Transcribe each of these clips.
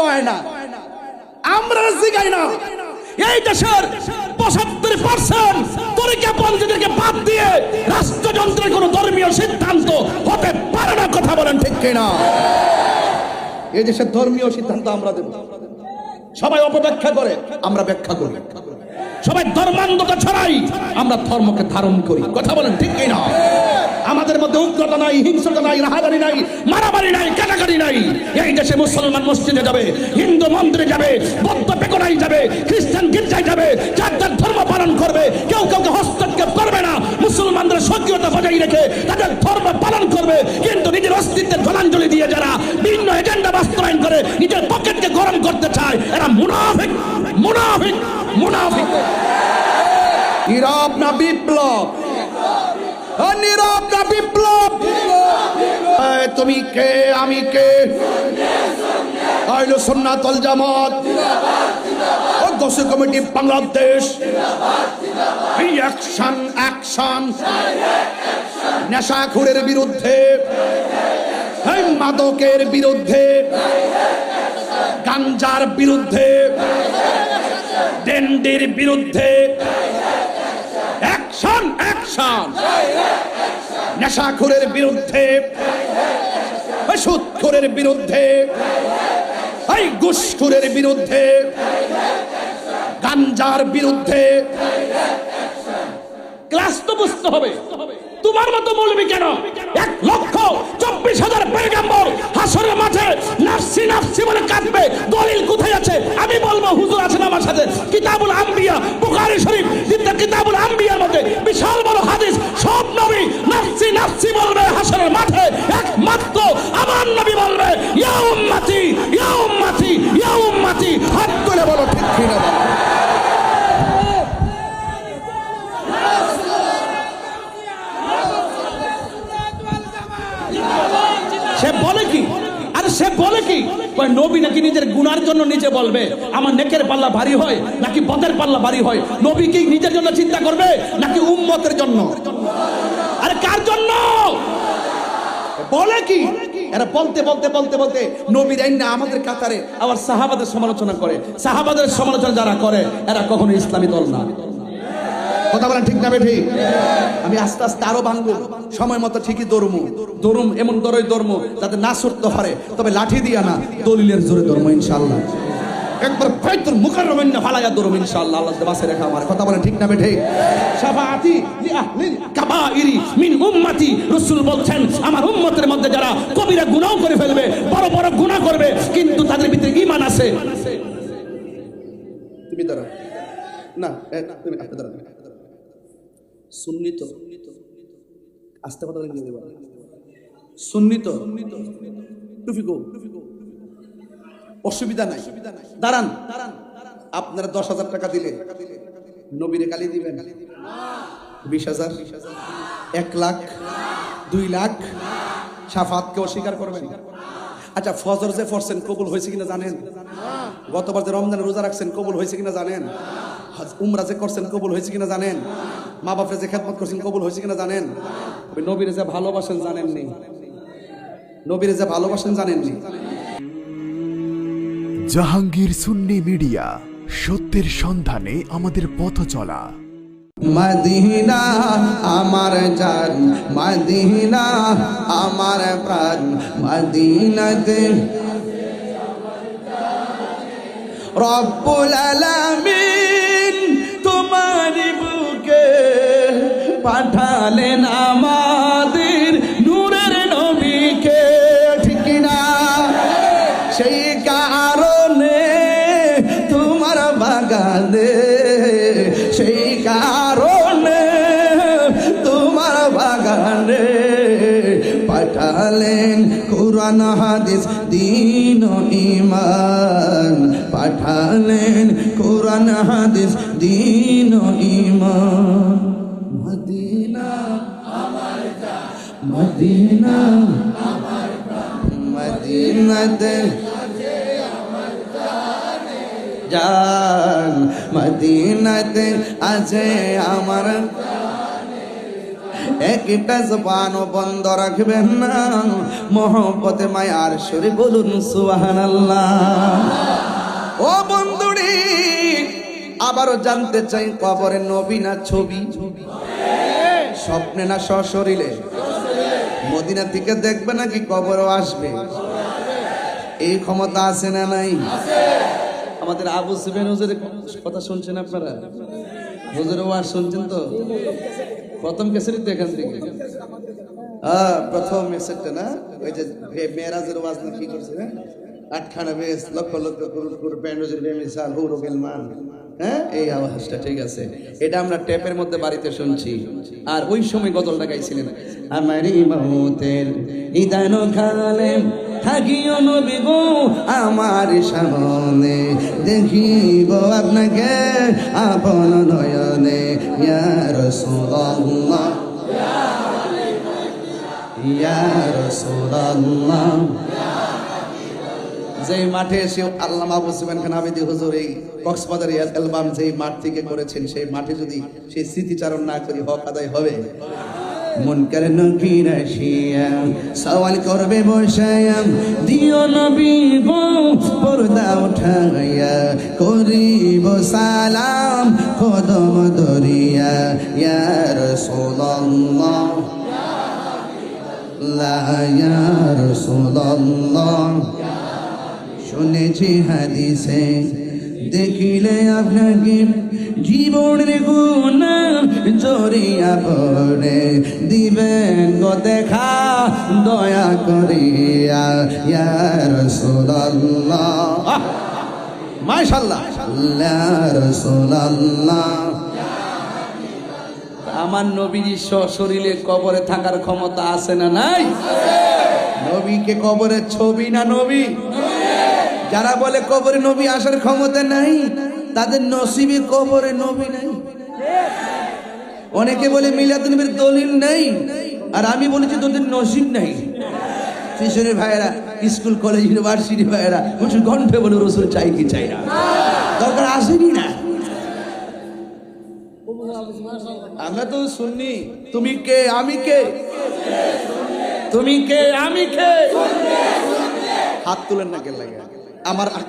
কয় না, আমরা জিগাই না। এই দেশের ৭৫% তরিকাপন্থীদেরকে বাদ দিয়ে রাষ্ট্রযন্ত্রের কোন ধর্মীয় সিদ্ধান্ত হতে পারে না। কথা বলেন ঠিক কিনা? এই দেশের ধর্মীয় সিদ্ধান্ত আমরা দেব। সবাই অপব্যাখ্যা করে, আমরা ব্যাখ্যা করি। সবাই ধর্মান্ধতা ছড়াই, আমরা ধর্মকে ধারণ করি। কথা বলেন ঠিক কিনা? আমাদের মধ্যে উগ্রতা নাই, হিংস্রতা নাই, রাহাজানি নাই, মারামারি নাই, কাটাকাটি নাই। এই দেশে মুসলমান মসজিদে যাবে, হিন্দু মন্দিরে যাবে, বৌদ্ধ পেকোনায় যাবে, খ্রিস্টান গির্জায় যাবে, যার যার ধর্ম পালন করবে। কেউ কাউকে হস্তক্ষেপ করবে না। মুসলমানদের স্বকীয়তা বজায় রেখে তাদের ধর্ম পালন করবে। কিন্তু নিজের অস্তিত্বের জলাঞ্জলি দিয়ে যারা ভিন্ন এজেন্ডা বাস্তবায়ন করে নিজের পকেটকে গরম করতে চায়, এরা মুনাফিক, মুনাফিক, মুনাফিক। নীরব না বিপ্লব? নীরব না বিপ্লব? তুমি কে, আমি কে? আহলে সুন্নাত ওয়াল জামাত, গৌসে কমিটি বাংলাদেশ। অ্যাকশন, অ্যাকশন নেশাখোরের বিরুদ্ধে, মাদকের বিরুদ্ধে, গাঞ্জার বিরুদ্ধে, ডেন্ডির বিরুদ্ধে। অ্যাকশন, অ্যাকশন নেশাখোরের বিরুদ্ধে, সুদখোরের বিরুদ্ধে, ঘুষখোরের বিরুদ্ধে, গাঞ্জার বিরুদ্ধে। ক্লাস তো বুঝতে হবে। তোমার মতো মৌলবী কেন? ১,২৪,০০০ পয়গম্বর হাসরের মাঠে নাফসি নাফসি বলে কাঁদবে। দলিল কোথায় আছে? আমি বলবো, হুজুর আছেন আমার সাথে। কিতাবুল আম্বিয়া, বুখারী শরীফ, কিতাবুল আম্বিয়ার মধ্যে বিশাল বড় হাদিস। সব নবী নাফসি নাফসি বলবে হাসরের মাঠে, একমাত্র আমার নবী বলবে ইয়া উম্মতি, ইয়া উম্মতি, ইয়া উম্মতি। হাত তুলে বলো ঠিক কিনা? সে বলে কি? আর সে বলে কি? নবী নাকি নিজের গুনার জন্য নিজে বলবে আমার নেকের পাল্লা ভারী হয় নাকি বদের পাল্লা ভারী হয়? নবী কি নিজের জন্য চিন্তা করবে নাকি উম্মতের জন্য? আরে কার জন্য বলে কি? এরা বলতে বলতে বলতে বলতে নবীর আইনা আমাদের কাতারে আবার সাহাবাদের সমালোচনা করে। সাহাবাদের সমালোচনা যারা করে এরা কখনো ইসলামী দল না। কথা বলেন ঠিক না বেঠি? আমি আস্তে আস্তে আরো ভাঙবো, সময় মতো ঠিকই দৌড়ুম, এমন দরই দৌড়মু যাতে না ছুটতে পারে, তবে লাঠি দিয়া না, দলিলের জোরে দৌড়মু ইনশাআল্লাহ। একবার বাইতুল মুকাররমে না ফালায়া দৌড়মু ইনশাআল্লাহ। আল্লাহ বাসে রেখা আমার। কথা বলেন ঠিক না বেঠি? শাফাআতি লি আহলিল কাবাইরি মিন উম্মতি। রাসূল বলছেন আমার উম্মতের মধ্যে যারা কবিরা গুনাহ করে ফেলবে, বড় বড় গুনাহ করবে, কিন্তু তাদের ভিতরে ঈমান আছে। তুমি দাঁড়াও না, তুমি আপনি দাঁড়াও। সুন্নি তো আস্তে কথা বলে দিবা। সুন্নি তো টুপি গো, অসুবিধা নাই, দাঁড়ান। আপনারা ১০,০০০ টাকা দিলে নবীরে গালি দিবেন? ২০,০০০, ১,০০,০০০, ২,০০,০০০ শাফাতকে অস্বীকার করবেন? আচ্ছা, ফজর যে পড়ছেন কবুল হয়েছে কিনা জানেন? গতবার যে রমজানে রোজা রাখছেন কবুল হয়েছে কিনা জানেন? উমরা যে করছেন কবুল হয়েছে কিনা জানেন? মা বাপরে যে খেদমত করছেন কবুল হয়েছে কিনা জানেন? নবীরে যে ভালোবাসেন জানেননি? নবীরে যে ভালোবাসেন জানেননি? জাহাঙ্গীর সুন্নি মিডিয়া, সত্যের সন্ধানে আমাদের পথ চলা। মদিনা আমার জান, মদিনা আমার প্রাণ, মদিনাতে রব্বুল আলামিন তোমার বুকে পাঠালেন আমাদের নূরের নবীকে। ঠিক না? সেই কারণে তোমার বাগানে, সেই কারণে তোমার বাগানে পাঠালেন কুরআন হাদিস দ্বীন ও ঈমান, পাঠালেন কুরআন হাদিস দ্বীন ও ঈমান। মদিনা আমার জান, মদিনা আমার প্রাণ, মদিনাতে জান, মদিনাতে আছে আমার একটা জবানও বন্ধ রাখবেন না, মহব্বতে মায়ার সুরে বলুন সুবহানাল্লাহ। ও বন্ধুরি, আবারও জানতে চাই, কবরে নবী না ছবি? স্বপ্নে না সশরীরে? মদিনা থেকে দেখবে নাকি কবরও আসবে? এই ক্ষমতা আছে না নাই? আমাদের আবু সুফিয়ান হুজুরের কথা শুনছেন আপনারা? হুজুরের ওয়াজ শুনছেন তো? প্রথম কেসেরই তো এখান থেকে, প্রথম মেসেজটা না, ওই যে মেরাজের ওয়াজ না কি করছে, আটখানা বেশ লক্ষ লক্ষ করুন প্যান্ডোজের বেমিসাল হুরু বেলমান, হ্যাঁ এই আওয়াজটা ঠিক আছে। এটা আমরা টেপের মধ্যে বাড়িতে শুনছি। আর ওই সময় গজলটা গাইছিলেন, আমার ইমামতের ইদানো খালে থাকিও নবী গো আমার সামনে, দেখিব আপনাকে আপন নয়নে, ইয়া রাসূলুল্লাহ ইয়া রাসূলুল্লাহ। যে মাঠে এসে আল্লামা আবু সুফিয়ান খান আবেদী হুজুর এই কক্সবাজার অ্যালবাম যেই মাঠ থেকে করেছেন, সেই মাঠে যদি সেই স্মৃতিচারণ না করি হক আদায় হবে? মুনকার নকির আসিয়া সওয়াল করবে বসায়া, দিও নবী গো পর্দা উঠাইয়া, করিব সালাম কদম ধরিয়া, ইয়া রাসূলুল্লাহ ইয়া রাসূলুল্লাহ। শুনেছি হাদিসে, দেখিলে আপনাকে জীবনের গুণা জড়িয়া পড়ে, দিবেন গো দেখা দয়া করিয়া, ইয়া রাসূলুল্লাহ। মাশাআল্লাহ, ইয়া রাসূলুল্লাহ। আমার নবীর সশরীরে কবরে থাকার ক্ষমতা আছে না নাই? নবীকে কবরের ছবি না নবী? যারা বলে কবরে নবী আসার ক্ষমতা নাই, তাদের নসিবে কবরে নবী নাই। অনেকে বলে মিলাদুন নবীর দলিল নাই, আর আমি বলেছি তোদের নসিব নাই। কিশোরের ভাইয়েরা, স্কুল কলেজ ইউনিভার্সিটি ভাইয়েরা উঁচু কণ্ঠে বলে রসুল চাই কি চাই না, দরকার আসেনি না। আমরা তো শুননি, তুমি কে আমি কে, তুমি কে আমি কে, হাত তুলেন না কেন লাগে?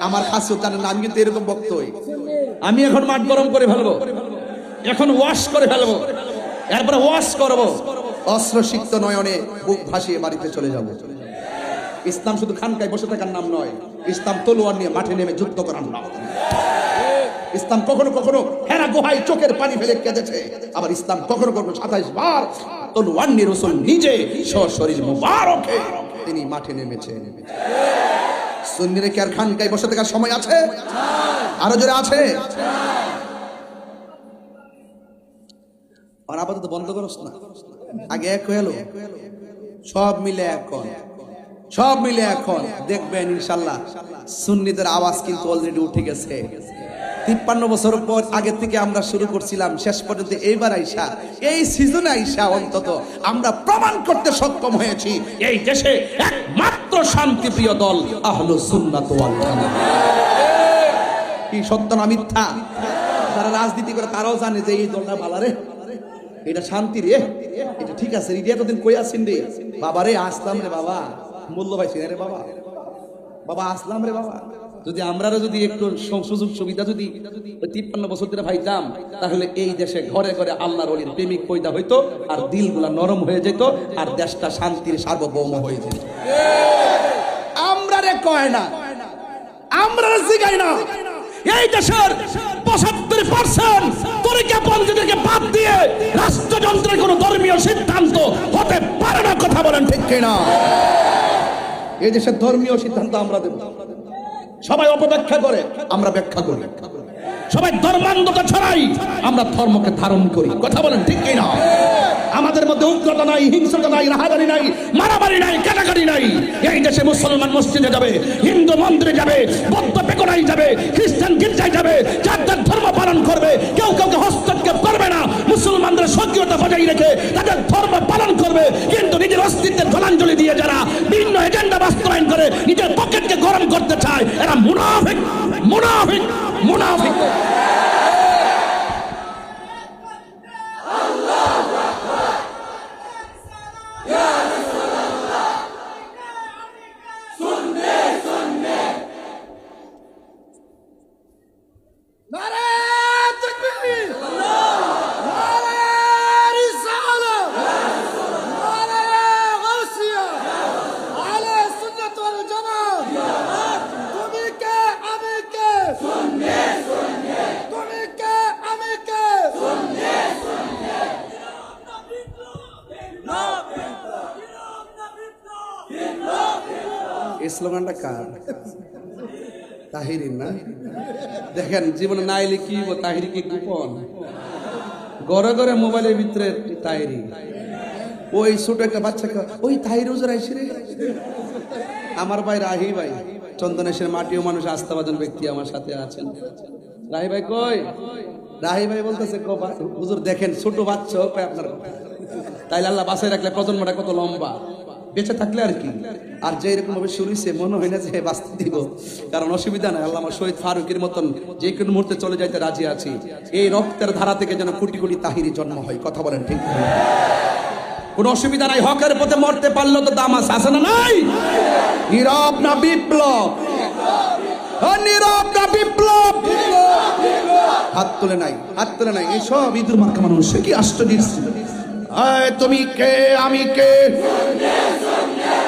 আমার খাসিয়ত জানেন না, আমি কিন্তু এরকম বক্ত হই। আমি এখন মাঠ গরম করে ফেলবো, এখন ওয়াশ করে ফেলবো, এরপরে ওয়াশ করবো, অস্ত্র সিক্ত নয়নে বুক ভাসিয়ে বাড়িতে চলে যাবো। ইসলাম শুধু খানকায় বসে থাকার নাম নয়, ইসলাম তলোয়ার নিয়ে মাঠে নেমে যুদ্ধ করার নাম। ইসলাম কখনো কখনো হেরা গুহায় চোখের পানি ফেলে কেঁদেছে, আবার ইসলাম কখনো কখনো 27 বার তলোয়ার নিয়ে রাসূল নিজে সশরীর মুবারকে তিনি মাঠে নেমেছেন। সুন্নিরে কি আর খানকায় বসে থাকার সময় আছে? আরো জোরে আছে? আর আপাতত বন্ধ করস না, আগে এক হলো, সব মিলে এখন, সব মিলে এখন দেখবেন ইনশাআল্লাহ সুন্নিদের আওয়াজ কিন্তু অলরেডি উঠে গেছে। 53 বছর পর আগে থেকে আমরা শুরু করছিলাম, শেষ পর্যন্ত এইবার আইসা, এই সিজনে আইসা অন্তত আমরা প্রমাণ করতে সক্ষম হয়েছি এই দেশে একমাত্র শান্তিপ্রিয় দল আহলুস সুন্নাত ওয়াল জামাত। কি সত্য না মিথ্যা? যারা রাজনীতি করে তারাও জানে যে এই দলটা ভালো রে, এটা শান্তি রে, এটা ঠিক আছে। এতদিন কই আছেন রে বাবা রে? আসলাম রে বাবা, মূল্য পাইছি রে বাবা, বাবা আসলাম রে বাবা। যদি আমরা যদি একটু সুযোগ সুবিধা যদি 53 বছর ধরে পাইতাম, তাহলে এই দেশে ঘরে ঘরে আল্লাহর ওলির প্রেমিক পয়দা হইতো, আর দিলগুলা নরম হয়ে যেত, আর দেশটা শান্তির সার্বভৌম হয়ে যেত। আমরা রে কয় না, আমরা জিগাই না, এই দেশের 75% তরিকাপন্থীদেরকে বাদ দিয়ে রাষ্ট্রযন্ত্রের কোন ধর্মীয় সিদ্ধান্ত হতে পারে না। কথা বলেন ঠিক কিনা? এই দেশের ধর্মীয় সিদ্ধান্ত আমরা দেব। সবাই অপব্যাখ্যা করে, আমরা ব্যাখ্যা করি। সবাই ধর্মান্ধতা ছড়াই, আমরা ধর্মকে ধারণ করি। কথা বলেন ঠিক কিনা? আমাদের মধ্যে উগ্রতা নাই, হিংস্রতা নাই, রাহাজানি নাই, মারামারি নাই, কাটাকাটি নাই। এই দেশে মুসলমান মসজিদে যাবে, হিন্দু মন্দিরে যাবে, বৌদ্ধ পেকোনায় যাবে, খ্রিস্টান গির্জায় যাবে, যার যার ধর্ম পালন করবে, কেউ কাউকে হস্তক্ষেপ করবে না। মুসলমানদের স্বকীয়তা বজায় রেখে তাদের ধর্ম পালন করবে, কিন্তু নিজের অস্তিত্বের জলাঞ্জলি দিয়ে যারা ভিন্ন এজেন্ডা বাস্তবায়ন করে নিজের পকেটকে গরম করতে চায়, এরা মুনাফিক, মুনাফিক, মুনাফিক। স্লোগানটা কার? তাহিরি না? দেখেন জীবনে না এলে কি তাহিরি কি গোপন, ঘরে ঘরে মোবাইলের ভিতরে তাহিরি। ওই ছোট একটা বাচ্চাকে ওই তাহিরি হুজুর আইসি রে। আমার ভাই রাহি ভাই চন্দনেশের মাটিও মানুষ আস্থাভাজন ব্যক্তি আমার সাথে আছেন। রাহি ভাই কই? রাহি ভাই বলতেছে হুজুর দেখেন ছোট বাচ্চা কই আপনার কথা। তাইলে আল্লাহ বাসায় রাখলে প্রজন্মটা কত লম্বা, বেঁচে থাকলে আর কি। আর যে এরকম ভাবে শুনেছে মনে হয় না যে বাঁচতে দিব, কারণ অসুবিধা নাই। আল্লাহ আমার শহীদ ফারুকের মতন যে কোনো মুহূর্তে চলে যাইতে রাজি আছি। এই রক্তের ধারা থেকে যেন কোটি কোটি তাহিরি জন্ম হয়। কথা বলেন ঠিক না? কোনো অসুবিধা নাই। হকের পথে মরতে পারলো তো দাম আছে না নাই? নীরব না বিপ্লব? নীরব না বিপ্লব? হাত তুলে নাই, হাত তুলে নাই। এইসব ইঁদুর মার্কা মানুষ কি আশ্চর্য। তুমি কে আমি কে?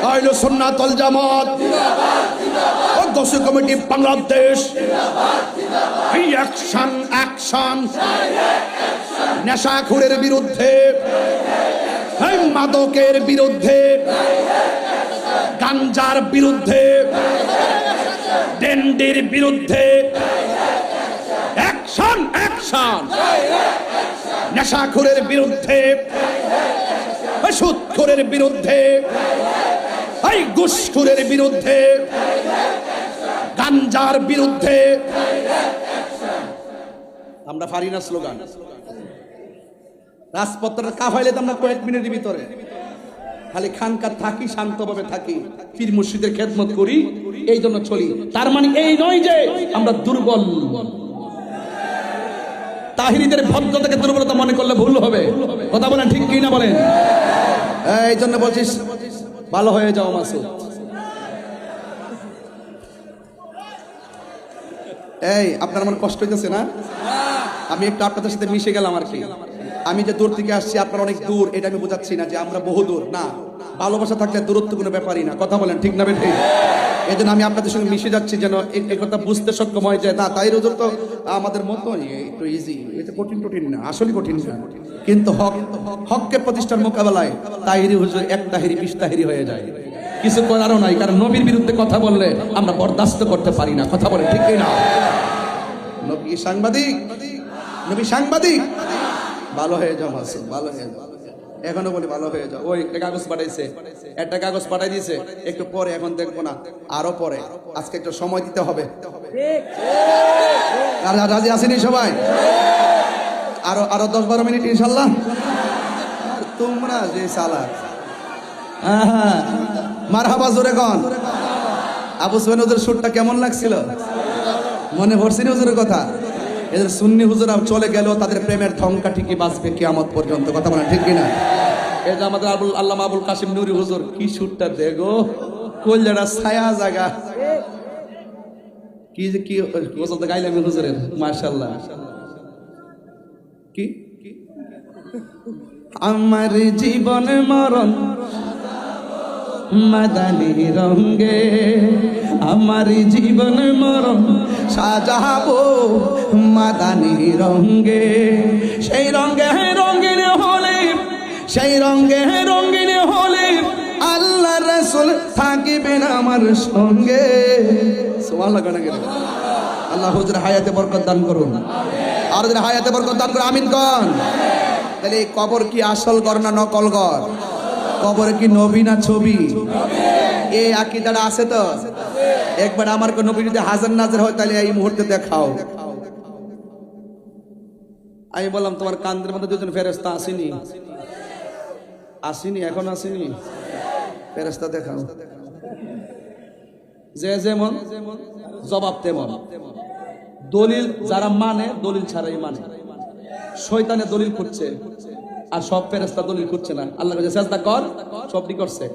আইলো সুন্নাত ওয়াল জামাত অধ্যক্ষ কমিটি বাংলাদেশ। অ্যাকশন অ্যাকশন নেশাখোরের বিরুদ্ধে, মাদকের বিরুদ্ধে, গাঞ্জার বিরুদ্ধে, ডেন্ডির বিরুদ্ধে অ্যাকশন অ্যাকশন। নেশাখোরের বিরুদ্ধে, সুদখোরের বিরুদ্ধে, এই ঘুষখোরের বিরুদ্ধে, গাঞ্জার বিরুদ্ধে। আমরা পারি না স্লোগান। রাজপথটা কাফাইলে তো আমরা কয়েক মিনিটের ভিতরে খালি খানকার থাকি, শান্তভাবে থাকি, পীর মুর্শিদের খেদমত করি, এই জন্য চলি। তার মানে এই নয় যে আমরা দুর্বল। তাহিরিদের ভদ্রতাকে দুর্বলতা মনে করলে ভুল হবে। কথা বলেন ঠিক কি না বলেন? এই জন্য বলছিস ভালো হয়ে যাও মাসুদ। এই আপনার আমার কষ্ট হইতেছে না? আমি একটু আপনাদের সাথে মিশে গেলাম আর কি। আমি যে দূর থেকে আসছি, আপনার অনেক দূর, এটা আমি বোঝাচ্ছি না যে আমরা বহু দূর না। ভালোবাসা থাকলে দূরত্ব কোনো ব্যাপারই না। কথা বলেন ঠিক না বেঠিক? এই জন্য আমি আপনাদের সঙ্গে মিশে যাচ্ছি যেন এই কথা বুঝতে সক্ষম হয় যে না তাই হুজুর তো আমাদের মতোই একটু ইজি, এটা কঠিন কঠিন না, আসলে কঠিন না। কিন্তু হককে প্রতিষ্ঠার মোকাবেলায় তাহিরি হুজুর এক তাহিরি 20 তাহিরি হয়ে যায়। কিছু করারও নাই, কারণ নবীর বিরুদ্ধে কথা বললে আমরা বরদাস্ত করতে পারি না। কথা বলে ঠিক না? নবী সাংবাদিক, নবী সাংবাদিক। ভালো হয়ে যাও মাসুদ, ভালো হয়ে যাও। এখনো বলি ভালো হয়ে যাও। ওই কাগজ পাঠাইছে, একটা কাগজ পাঠাই দিয়েছে, একটু পরে, এখন দেখবো না, আরো পরে। আজকে একটু সময় দিতে হবে। রাজি আসেনি সবাই? আরো 10-12 মিনিট ইনশাল্লাহ। তোমরা যে সালাত মারহাবা জোরে কোন। আবু সুফিয়ান হুজুর শুটটা কেমন লাগছিল? মনে পড়ছে না হুজুরের কথা? এদের সুন্নি হুজুরা চলে গেল, তাদের প্রেমের ধংকা ঠিকই বাঁচবে কিয়ামত পর্যন্ত। কথা বলেন ঠিক কিনা? এই যে আমাদের আল্লামা আবুল কাসিম নুরি হুজুর, কি শুটটা দেখো, কলজাটা ছায়া জায়গা। কি যে কি গজল গাইলাম হুজুরের, মাশাআল্লাহ। কি আমার জীবন মরণ মাদানী রঙ্গে, আমার জীবন মরণ সাজাবো মাদানী রঙ্গে। সেই রঙ্গে রঙ্গিন হলে, সেই রঙ্গে রঙ্গিন হলে আল্লাহ রাসূল থাকিবেন আমার সঙ্গে। সুবহানাল্লাহ। আল্লাহ হুজুর হায়াতে বরকত দান করুন, আর হায়াতে বরকত দান করুন। আমিন কোন। তাহলে এই কবর কি আসল ঘর না নকল ঘর? কবরে কি নবী না ছবি? এই আকীদাটা আছে তো? একবার আমার কোন নবী যদি হাজার নাজার হয় তাহলে এই মুহূর্তে দেখাও। আমি বললাম তোমার কান্দের মধ্যে দুজন ফেরেশতা আসেনি? আসেনি, এখন আসেনি? ফেরেশতা দেখাও। যে যেমন জবাব তেমন। দলিল যারা মানে, দলিল ছাড়াই মানে। শয়তানে দলিল করছে, আর সব ফেরেশতা দলিল করছে না। আল্লাহ কাছে সাজদা কর, সবই করছে।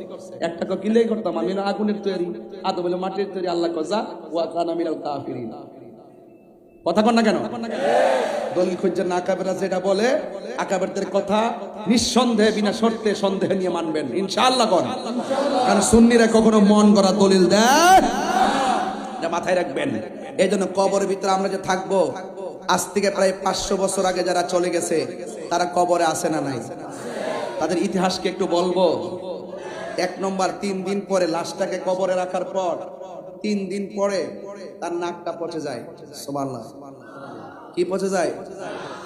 একটা কো কিলে করতাম আমি না আগুনের তৈরি, আদম বলে মাটির তৈরি। আল্লাহ কজা ওয়া কানা মিনাল কাফিরিন। কথা কন না কেন? দলিল খুঁজছেন না। আকাবেরা যেটা বলে, আকাবেরদের কথা নিঃসন্দেহে বিনা শর্তে সন্দেহ নিয়ে মানবেন ইনশাআল্লাহ। কন, কারণ সুন্নিরা কখনো মন করা দলিল দেয় না, মাথায় রাখবেন। এই জন্য কবরের ভিতরে আমরা যে থাকবো, আজ থেকে প্রায় 500 বছর আগে যারা চলে গেছে তারা কবরে আসে না নাই? তাদের ইতিহাসকে একটু বলবো। এক নম্বর, 3 দিন পরে লাশটাকে কবরে রাখার পর 3 দিন পরে তার নাকটা পচে যায়। সুবহানাল্লাহ। কি পচে যায়?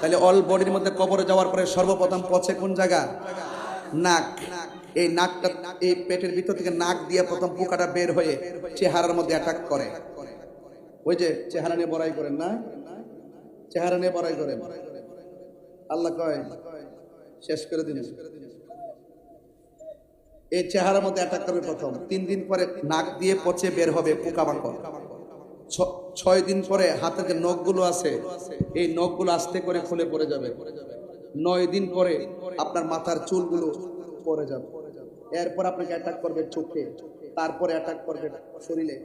তাহলে অল বডির মধ্যে কবরে যাওয়ার পরে সর্বপ্রথম পচে কোন জায়গা? নাক। এই নাকটা, এই পেটের ভিতর থেকে নাক দিয়ে প্রথম পোকাটা বের হয়ে চেহারার মধ্যে অ্যাটাক করে। ওই যে চেহারা নিয়ে বড়াই করেন না, চেহারা নিয়ে বড়াই করেন, আল্লাহ কয় শেষ করে দিন। এই চেহারার মধ্যে অ্যাটাক করবে প্রথম। 3 দিন পরে নাক দিয়ে পচে বের হবে পোকামাকড়। 6 দিন পরে হাতের যে নখগুলো আছে এই নখগুলো আস্তে করে খুলে পড়ে যাবে। 9 দিন পরে আপনার মাথার চুলগুলো পড়ে যাবে। এরপর আপনাকে অ্যাটাক করবে চোখে, তারপরে অ্যাটাক করবে শরীরে,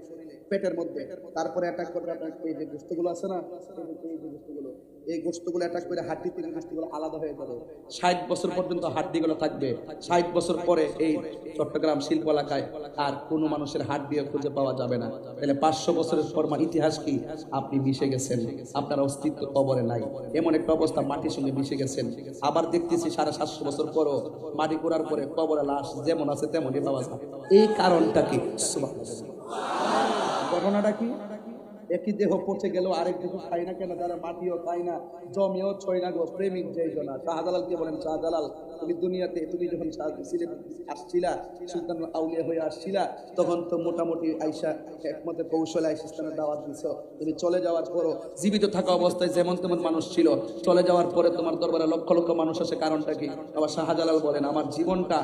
পেটের মধ্যে, তারপরে অ্যাটাক করবে আপনার এই যে গোস্তগুলো আছে না, এই গোস্তগুলো অ্যাটাক করে হাড্ডি থেকে গোস্তগুলো আলাদা হয়ে যাবে। 60 বছর পর্যন্ত হাড্ডিগুলো থাকবে। 60 বছর পরে এই চট্টগ্রাম শিল্প এলাকায় আর কোনো মানুষের হাড্ডিও খুঁজে পাওয়া যাবে না। তাহলে 500 বছরের পরমার ইতিহাস কি? আপনি মিশে গেছেন, আপনার অস্তিত্ব কবরে নাই, এমন একটা অবস্থা, মাটির সঙ্গে মিশে গেছেন। আবার দেখতেছি 750 বছর পরও মাটি কোড়ার পরে কবরে লাশ যেমন আছে তেমনই পাওয়া যায়। এই কারণটা কি? ঘটনাটা কি? একই দেহ পচে গেল, আরেক দেহ খাই না কেন? তারা মাটিও খায় না, জমিও ছয় না গো। প্রেমিক যে জনা শাহজালালকে বলেন, শাহজালাল তুমি দুনিয়াতে, তুমি যখন আসছিলা, সুলতান আউলিয়া হয়ে আসছিলা, তখন তো মোটামুটি আইসা একমতে কৌশলে আইসা ইসলামের দাওয়াত দিছ। তুমি চলে যাওয়ার পরও জীবিত থাকা অবস্থায় যেমন তেমন মানুষ ছিল, চলে যাওয়ার পরে তোমার দরবারে লক্ষ লক্ষ মানুষ আসে, কারণটা কি? আবার শাহজালাল বলেন, আমার জীবনটা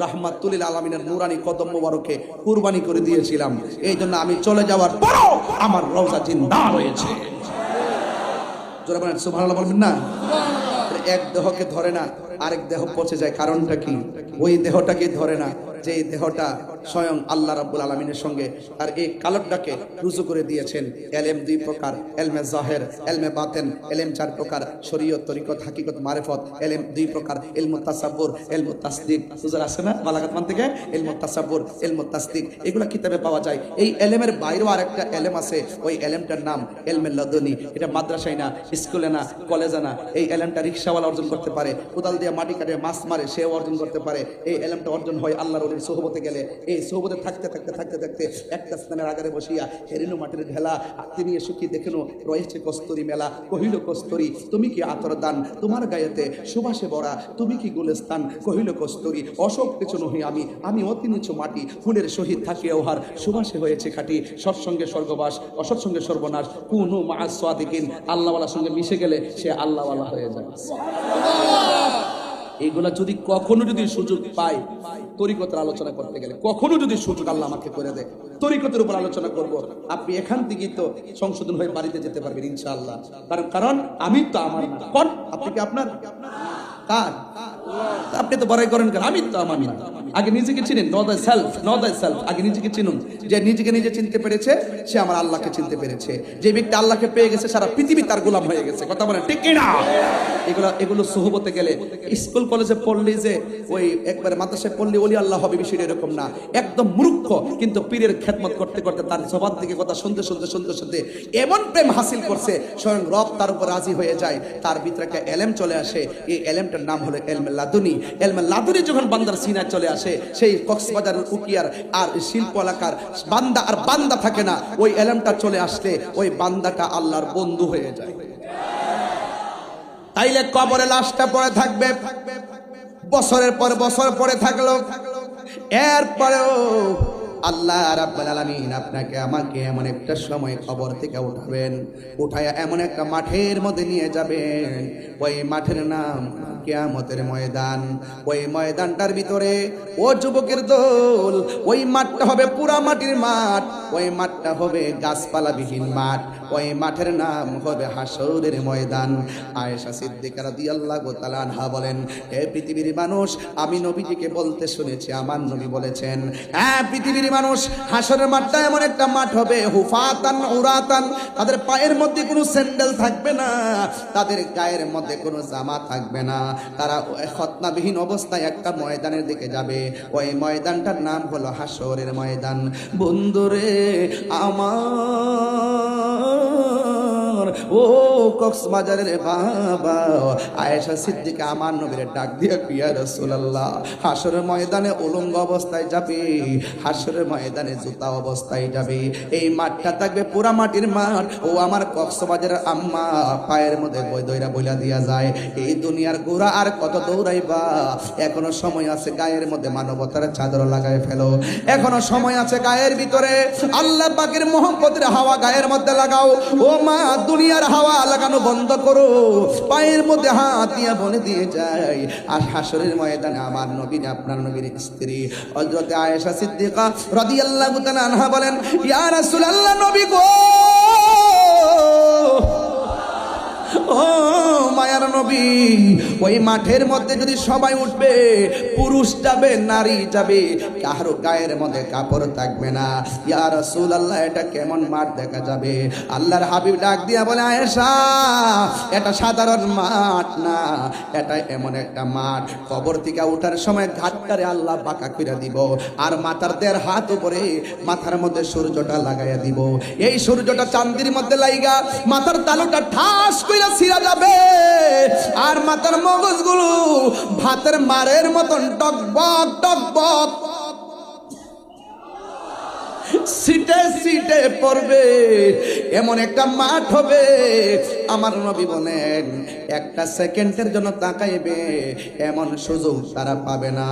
রাহমাতুল লিল আলামিনের নূরানি কদম মোবারকে কুরবানি করে দিয়েছিলাম, এই জন্য আমি চলে যাওয়ার পরও আমার রওজা জিন্দা রয়েছে। জোরে বলেন সুবহানাল্লাহ, বলবেন না? এক দেহকে ধরে না, আরেক দেহ পচে যায়, কারণটা কি? ওই দেহটাকে ধরে না যে দেহটা স্বয়ং আল্লাহ রাব্বুল আলামিনের সঙ্গে আর এই কালবটাকে রুজু করে দিয়েছেন। এলেম 2 প্রকার, এলমে জাহের, এলমে বাতেন। এলেম 4 প্রকার, শরীয়ত, তরিকত, হাকিকত, মারিফত। এলেম 2 প্রকার, ইলমুত তাসাব্বুর, ইলমুত তাসদিক। হুজুর আছে না বালাগাত মান থেকে? ইলমুত তাসাব্বুর, ইলমুত তাসদিক, এগুলা কিতাবে পাওয়া যায়। এই এলেমের বাইরেও আরেকটা এলেম আছে, ওই এলেমটার নাম এলমে লাদুনি। এটা মাদ্রাসায় না, স্কুলে না, কলেজে না। এই এলেমটা রিকশাওয়ালা অর্জন করতে পারে, কোদাল দিয়ে মাটি কাটে মাছ মারে সেও অর্জন করতে পারে। এই এলেমটা অর্জন হয় আল্লাহর ওলির সোহবতে গেলে। এই সোহবতে থাকতে থাকতে থাকতে থাকতে একটা স্থানের আগারে বসিয়া হেরিনো মাটির ঢেলা হাতে নিয়ে সুখী দেখেনো রয়েছে কস্তুরি মেলা। কহিল কস্তুরী তুমি কি আতর দান, তোমার গায়েতে সুবাসে ভরা তুমি কি গুলিস্তান। কহিল কস্তুরী অশোক কিছু নহি আমি, আমি অতি নিচু মাটি, ফুলের সহিত থাকি ওহার সুবাসে হয়েছে খাঁটি। সৎসঙ্গে স্বর্গবাস, অসৎসঙ্গে সর্বনাশ। কুনু মাআস সাদিকিন, আল্লাহওয়ালার সঙ্গে মিশে গেলে সে আল্লাহওয়ালা হয়ে যায়। এইগুলা যদি কখনো যদি সুযোগ পাই তরিকতের আলোচনা করতে গেলে, কখনো যদি সুযোগ আল্লাহ আমাকে করে দেয় তরিকতের উপর আলোচনা করব, আপনি এখান থেকেই তো সংশোধন হয়ে বাড়িতে যেতে পারবেন ইনশাআল্লাহ। কারণ আমি তো আমার না। কোন আপনি কি আপনার? কার? আপনি তো বড়াই করেন কেন? আমি তো আমার না। আগে নিজেকে চিনেন, know the self, know the self. আগে নিজেকে চিনুন। যে নিজেকে নিজে চিনতে পেরেছে সে আমার আল্লাহকে চিনতে পেরেছে। যে ব্যক্তি আল্লাহকে পেয়ে গেছে সারা পৃথিবী তার গোলাম হয়ে গেছে। কথা বলেন ঠিক কি না? এগুলো সোহবতে গেলে, স্কুল কলেজে পড়লে যে ওই একবারে মাদ্রাসায় পড়লে ওলি আল্লাহ হবে বিষয়টা এরকম না। একদম মূর্খ, কিন্তু পীরের খেদমত করতে করতে তার জবান থেকে কথা শুনতে শুনতে শুনতে শুনতে এমন প্রেম হাসিল করছে স্বয়ং রব তার উপর রাজি হয়ে যায়। তার ভিতরে একটা এলেম চলে আসে। এই এলেমটার নাম হলো এলমে লাদুনি। এলমে লাদুনি যখন বান্দার সিনায় চলে আসে, সেই কক্সবাজার উকিয়ার আর শিল্প এলাকার বান্দা আর বান্দা থাকে না। ওই এলেমটা চলে আসলে ওই বান্দাটা আল্লাহর বন্ধু হয়ে যায়। তাইলে কবরে লাশটা পড়ে থাকবে, বছরের পর বছর পড়ে থাকলো, এরপরেও আল্লাহ রাব্বুল আলামিন আপনাকে আমাকে এমন একটা সময় কবর থেকে উঠাবেন, উঠায়া এমন একটা মাঠের মধ্যে নিয়ে যাবেন। ওই মাঠের নাম কিয়ামতের ময়দান। ওই ময়দানটার ভিতরে ও যুবকের দল, ওই মাঠটা হবে পুরা মাটির মাঠ, ওই মাঠটা হবে গাছপালাবিহীন মাঠ, ওই মাঠের নাম হবে হাসরের ময়দান। আয়েশা সিদ্দিকা রাদিয়াল্লাহু তাআলা আনহা বলেন, হে পৃথিবীর মানুষ, আমি নবীজিকে বলতে শুনেছি, আমার নবী বলেছেন, হ্যাঁ পৃথিবীর মানুষ, হাসরের মাঠটা এমন একটা মাঠ হবে, হুফাতান উরাতান, তাদের পায়ের মধ্যে কোনো স্যান্ডেল থাকবে না, তাদের গায়ের মধ্যে কোনো জামা থাকবে না। তারা খতনাবিহীন অবস্থায় একটা ময়দানের দিকে যাবে। ওই ময়দানটার নাম হলো হাসরের ময়দান। বন্ধুরে আমার, ও কক্সবাজারের বাবা আয়েশা সিদ্দিকা আমার নবীরে ডাক দিয়ে ইয়া রাসূলুল্লাহ, হাসরের ময়দানে উলঙ্গ অবস্থায় যাবে, হাসরের ময়দানে জুতা অবস্থায় যাবে, এই মাঠটা থাকবে পুরা মাটির মাঠ। ও আমার কক্সবাজারের আম্মা পায়ের মধ্যে দইরা বইলা দিয়া যায়, এই দুনিয়ার গোড়া আর কত দৌড়াইবা, এখনো সময় আছে, গায়ের মধ্যে মানবতার চাদর লাগায় ফেলো, এখনো সময় আছে, গায়ের ভিতরে আল্লাহ পাকের মোহাম্মতের হাওয়া গায়ের মধ্যে লাগাও। ও মা, দুনিয়ার হাওয়া লাগানো বন্ধ করো, পায়ের মধ্যে হাত দিয়ে বলে দিয়ে যায়। আর হাসরের ময়দানে আমার নবী, আপনার নবীর স্ত্রী হযরত আয়েশা সিদ্দিকা রাদিয়াল্লাহু তাআলা আনহা বলেন, ইয়া রাসূলুল্লাহ, নবী গো, ও মায়ার নবী, ওই মাঠের মধ্যে যদি সবাই উঠবে, পুরুষ যাবে, নারী যাবে, কারো গায়ের মধ্যে কাপড় থাকবে না। ইয়া রাসূলুল্লাহ, এটা কেমন মাঠ দেখা যাবে? আল্লাহর হাবিব ডাক দিয়া বলে, আয়েশা, এটা সাধারণ মাঠ না, এটা এমন একটা মাঠ, কবর থেকে ওঠার সময় ঘাটটারে আল্লাহ বাঁকা করে দিব, আর মাথার 1.5 হাত উপরে মাথার মধ্যে সূর্যটা লাগাইয়া দিব। এই সূর্যটা চাঁদির মধ্যে লাইগা মাথার তালুটা ঠাস কইরা ছিঁড়া যাবে, আর মাথার মগজগুলো ভাতের মারের মতন টকবক টকবক সিটে সিটে পড়বে, এমন একটা মাঠ হবে। আমার নবী বলেন, একটা সেকেন্ডের জন্য তাকাইবে এমন সুযোগ তারা পাবে না।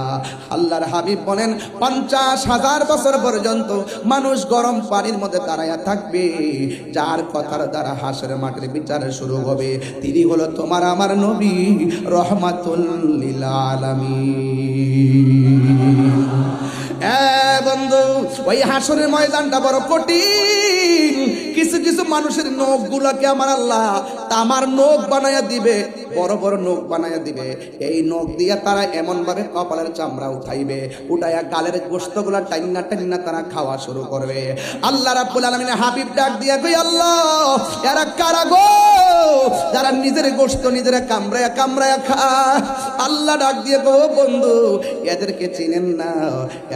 আল্লাহর হাবিব বলেন, 50,000 বছর পর্যন্ত মানুষ গরম পানির মধ্যে দাঁড়ায়া থাকবে, যার কথার দ্বারা হাসরের মাঠের বিচার শুরু হবে, তিনি হলো তোমার আমার নবী রহমাতুল লিল আলামিন। বন্ধু, ওই হাসরের ময়দানটা বড় কঠিন। কিছু কিছু মানুষের নখ গুলাকে আমার আল্লাহ তামার নখ বানাইয়া দিবে, বড় বড় নখ বানাইয়া দিবে। এই নখ দিয়া তারা এমন ভাবে কপালের চামড়া উঠাইবে, উঠাইয়া গালের গোশত গুলা টাইনা টাইনা তারা খাওয়া শুরু করবে। আল্লাহ রাব্বুল আলামিন হাবিব ডাক দিয়া কই, আল্লাহ, এরা কারা গো যারা নিজের গোশত নিজেরা কামড়ায়া কামড়ায়া খায়? আল্লাহ ডাক দিয়ে গো, বন্ধু, এদেরকে চিনেন না,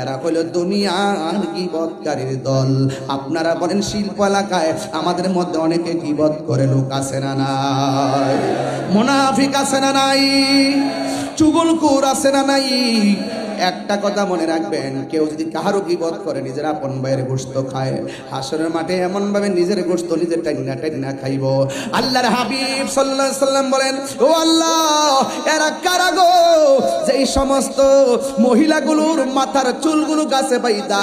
এরা হলো দুনিয়ার গীবতকারীর দল। আপনারা বলেন, শিল্প এলাকায় আমাদের মধ্যে অনেকে গীবত করে লোক আছে না নাই? মুনাফিক আছে না নাই? চুগলখোর আছে না নাই? একটা কথা মনে রাখবেন, কেউ যদি কাহারও গীবত করে নিজের আপন ভাইয়ের গোশত খায়, হাসরের মাঠে এমন ভাবে নিজের গোশত নিজের টাইনা টাইনা খাইব। আল্লাহর হাবিব সাল্লাল্লাহু আলাইহি সাল্লাম বলেন, ও আল্লাহ, এরা কারা গো যেই সমস্ত মহিলাগুলোর মাথার চুলগুলো গাছে বাইদা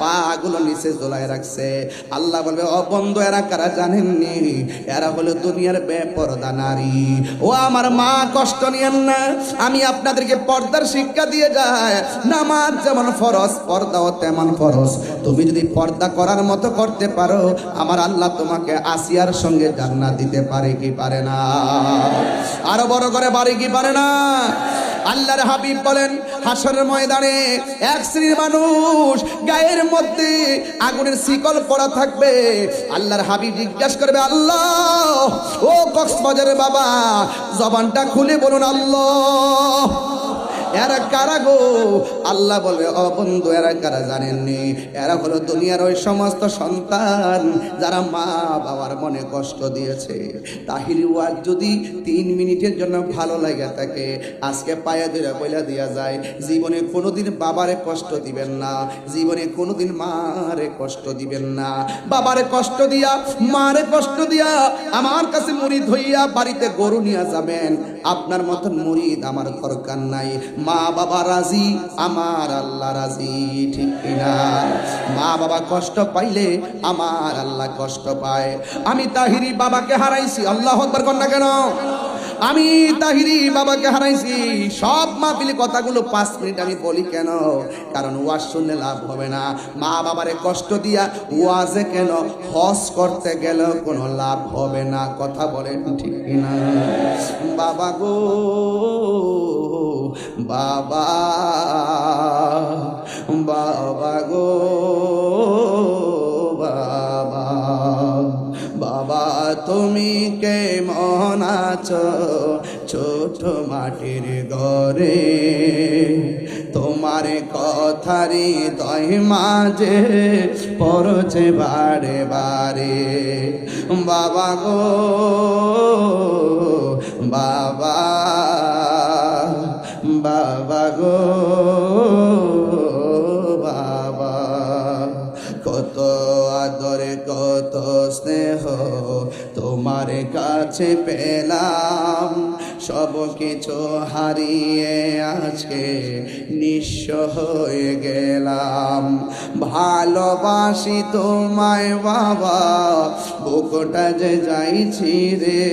পাগুলো নিচে ঝোলায় রাখছে? আল্লাহ বলবে, ও বন্ধু, এরা কারা জানেননি? এরা হলো দুনিয়ার বেপরদা নারী। ও আমার মা, কষ্ট নিয়েন না, আমি আপনাদেরকে পর্দার শিক্ষা দিয়ে যাই। নামাজ যেমন ফরজ, পর্দাও তেমন ফরজ। তুমি যদি পর্দা করার মতো করতে পারো, আমার আল্লাহ তোমাকে আসিয়ার সঙ্গে জান্নাত দিতে পারে কি পারে না? আরো বড় করে পারে কি পারে না? আল্লাহর হাবিব বলেন, হাসরের ময়দানে এক শ্রেণীর মানুষ গায়ের মধ্যে আগুনের শিকল পড়া থাকবে। আল্লাহর হাবিব জিজ্ঞাসা করবে, আল্লাহ, ও কক্সবাজারের বাবা, জবানটা খুলে বলুন, আল্লাহ, এরা কারা গো? আল্লাহ বলবে, ও বন্ধু, এরা কারা জানেননি? এরা হলো দুনিয়ার ওই সমস্ত সন্তান যারা মা বাবার মনে কষ্ট দিয়েছে। তাহির ওয়াজ যদি 3 মিনিটের জন্য ভালো লাগে থাকে, আজকে পায়ে ধরে বইলা দিয়া যায়, জীবনে কোনোদিন বাবারে কষ্ট দিবেন না, জীবনে কোনোদিন মারে কষ্ট দিবেন না। বাবারে কষ্ট দিয়া, মারে কষ্ট দিয়া আমার কাছে মুরিদ হইয়া বাড়িতে গরু নিয়ে যাবেন, আপনার মতন মুরিদ আমার দরকার নাই। মা বাবা রাজি, আমার আল্লাহ রাজি, ঠিক কিনা? মা বাবা কষ্ট পাইলে আমার আল্লাহ কষ্ট পায়। আমি তাহিরি বাবাকে হারাইছি, আল্লাহু আকবার কর না কেন? আমি তাহিরি বাবাকে হারাইছি। সব মাহফিলে কথাগুলো 5 মিনিট আমি বলি কেন? কারণ ওয়াজ শুনলে লাভ হবে না। মা বাবারে কষ্ট দিয়া ওয়াজে কেন, হজ করতে গেল কোনো লাভ হবে না। কথা বলেন ঠিক কিনা? বাবা গো, বাবা, বাবা গো, বাবা, বাবা, তুমি কেমন আছো ছোট মাটির ঘরে? তোমার কথারি দয় মাঝে পড়ছে বারে বারে। বাবা গো, স্নেহ তোমার কাছে পেলাম, সব কিছু হারিয়ে আজকে নিঃস্ব হয়ে গেলাম। ভালোবাসি তোমায় বাবা, বুকটা যে যাইছি রে,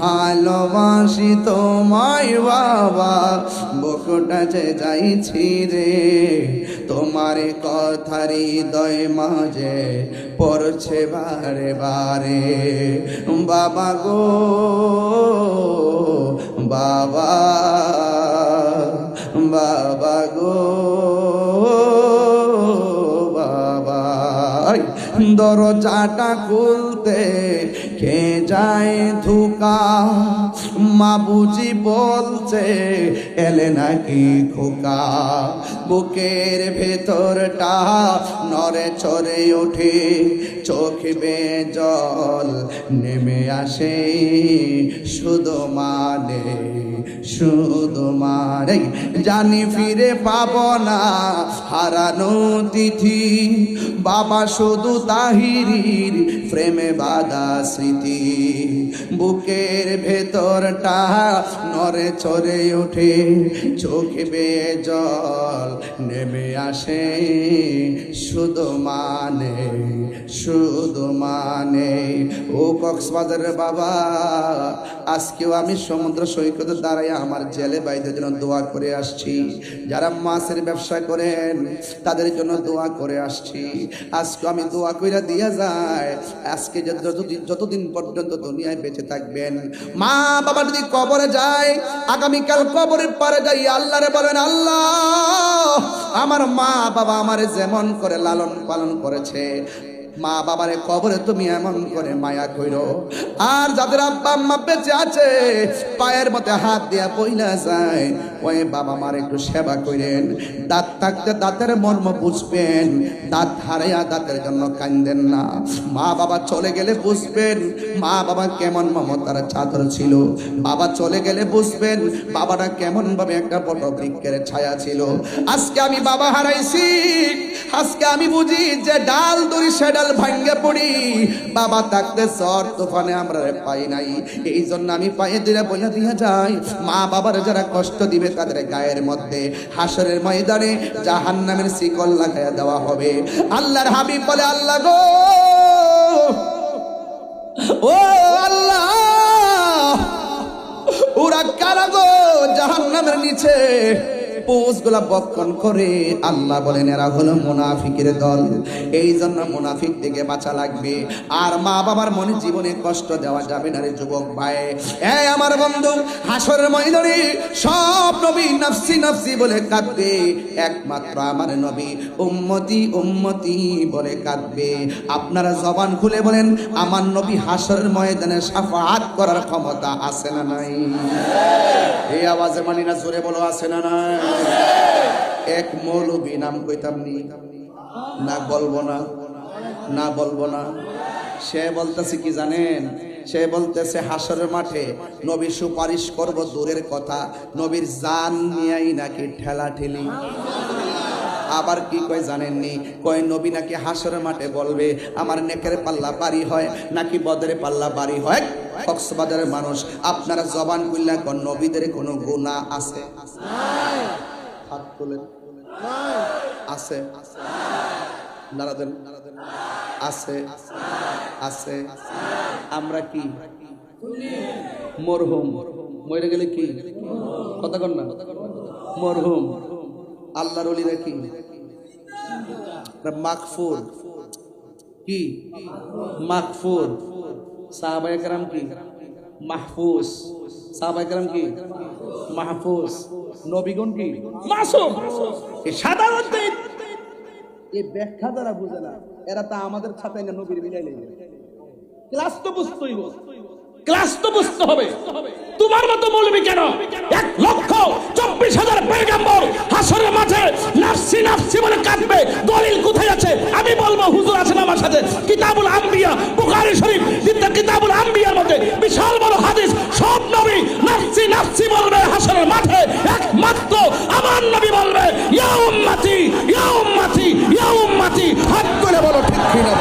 ভালোবাসি তোমায় বাবা, বুকটা যে যাইছি রে, তোমার কথা হৃদয় মাঝে পড়ছে বারে বারে। বাবা গো বাবা, বাবা গো বাবা, দরজাটা খুলতে কে যায় ধোকা, মা বুঝি বলছে এলে নাকি খোকা, বুকের ভেতরটা নড়ে চড়ে ওঠে, চোখ বেয়ে জল নেমে আসে, শুধু মানে জানি ফিরে পাবো না হারানো তিথি, বাবা শুধু তাহিরির প্রেমে বাঁধা স্মৃতি, বুকের ভেতরটা নড়ে চড়ে ওঠে, চোখ বেয়ে জল নেমে আসে, শুধু মানে ও কক্সবাজারের বাবা, আজকেও আমি সমুদ্র সৈকতে দাঁড়াই আমার জেলে ভাইদের জন্য দোয়া করে আসছি, যারা মাছের ব্যবসা করেন তাদের জন্য দোয়া করে আসছি। আজকে আমি দোয়া কইরা দিয়া যায়, আজকে যতদিন পর্যন্ত দুনিয়ায় বেঁচে থাকবেন, মা বাবা যদি কবরে যায়, আগামীকাল কবরের পারে যাই আল্লাহরে বলেন, আল্লাহ আমার মা বাবা আমারে যেমন করে লালন পালন করেছে, মা বাবারে কবরে তুমি এমন করে মায়া কইরো। আর যাদের আব্বা আম্মা বেঁচে আছে পায়ের মধ্যে হাত দিয়া পইলা যায়, ওই বাবা মার একটু সেবা কইরেন, দাঁত থাকতে দাঁতের মর্ম বুঝবেন, দাঁত হারাইয়া দাঁতের জন্য কান্দেন না। মা বাবা চলে গেলে বুঝবেন মা বাবা কেমন মমতার চাদর ছিল, বাবা চলে গেলে বুঝবেন বাবাটা কেমন ভাবে একটা বট বৃক্ষের ছায়া ছিল। আজকে আমি বাবা হারাইছি, আজকে আমি বুঝি যে ডাল দড়ি সেডাল ভাঙ্গে পড়ি, বাবা থাকতে ঝড় তুফানে আমরা পাই নাই, এই জন্য আমি পায়ে দিলে বলে দিয়া যাই, মা বাবার যারা কষ্ট দিবে তাদের গায়ের মধ্যে হাসরের ময়দানে জাহান্নামের শিকল লাগাইয়া দেওয়া হবে। আল্লাহর হাবিব বলে, আল্লাহ গো ও আল্লাহ, ওরা কারা গো জাহান্নামের নিচে পোষগুলা বক্ষণ করে? আল্লাহ বলেন এরা হলো মুনাফিকের দল, এই জন্য মুনাফিক থেকে বাঁচা লাগবে। আর মা বাবার মনে জীবনে কষ্ট দেওয়া যাবে না রে যুবক ভাই। এই আমার বন্ধু, হাসরের ময়দানে সব নবী নফসি নফসি বলে কাঁদবে, একমাত্র আমার নবী উম্মতি উম্মতি বলে কাঁদবে। আপনারা জবান খুলে বলেন, আমার নবী হাসরের ময়দানে শাফাআত করার ক্ষমতা আছে না নাই? এই আওয়াজে মানি না, জোরে বলো আছে না নাই? এক মৌলবী নাম কইতাম নি, না বলবো না, না বলবো না, সে বলতেছে কি জানেন? সে বলতেছে হাসরের মাঠে নবী সুপারিশ করব দূরের কথা, নবীর জান নিয়েই নাকি ঠেলা ঠেলি। আবার কি কয় জানেননি? কয় নবী নাকি হাসরের মাঠে বলবে আমার নেকের পাল্লা বাড়ি হয় নাকি বদরের পাল্লা বাড়ি হয়। কক্সবাজারের মানুষ আপনারা জবান খুললে কোন নবীদের কোনো গুনাহ আছে? হাত তোলেন। আছে? নারাদেন আছে? আছে। আমরা কি মরহুম? মরে গেলে কি কথা কন না? মরহুম। আল্লাহর ওলিরা কি মাগফুর? কি মাগফুর? সাহাবায়ে কেরাম কি মাহফুজ? সাহাবায়ে কেরাম কি মাহফুজ? নবীগণ কি মাসুম? এই সাধারণত এই ব্যাখ্যা দ্বারা বুঝে না, এরা তা আমাদের ছাতাই না নবীর মিলাই নেই। ক্লাস তো বুঝতেই হবে, ক্লাস তো বুঝতে হবে। তোমার মতো মৌলবি কেন 1,24,000 পয়গম্বর হাসরের মাঠে নাফসি নাফসি বলে কাঁদবে? দলিল কোথায় আছে? আমি বলবো হুজুর আছেন আমার সাথে, কিতাবুল আম্বিয়া বুখারী শরীফ কিতাবুল আম্বিয়ার মধ্যে বিশাল বড় হাদিস, সব নবী নাফসি নাফসি বলবে হাসরের মাঠে, একমাত্র আমার নবী বলবে ইয়া উম্মতি ইয়া উম্মতি ইয়া উম্মতি। হাত তুলে বলো ঠিক কিনা?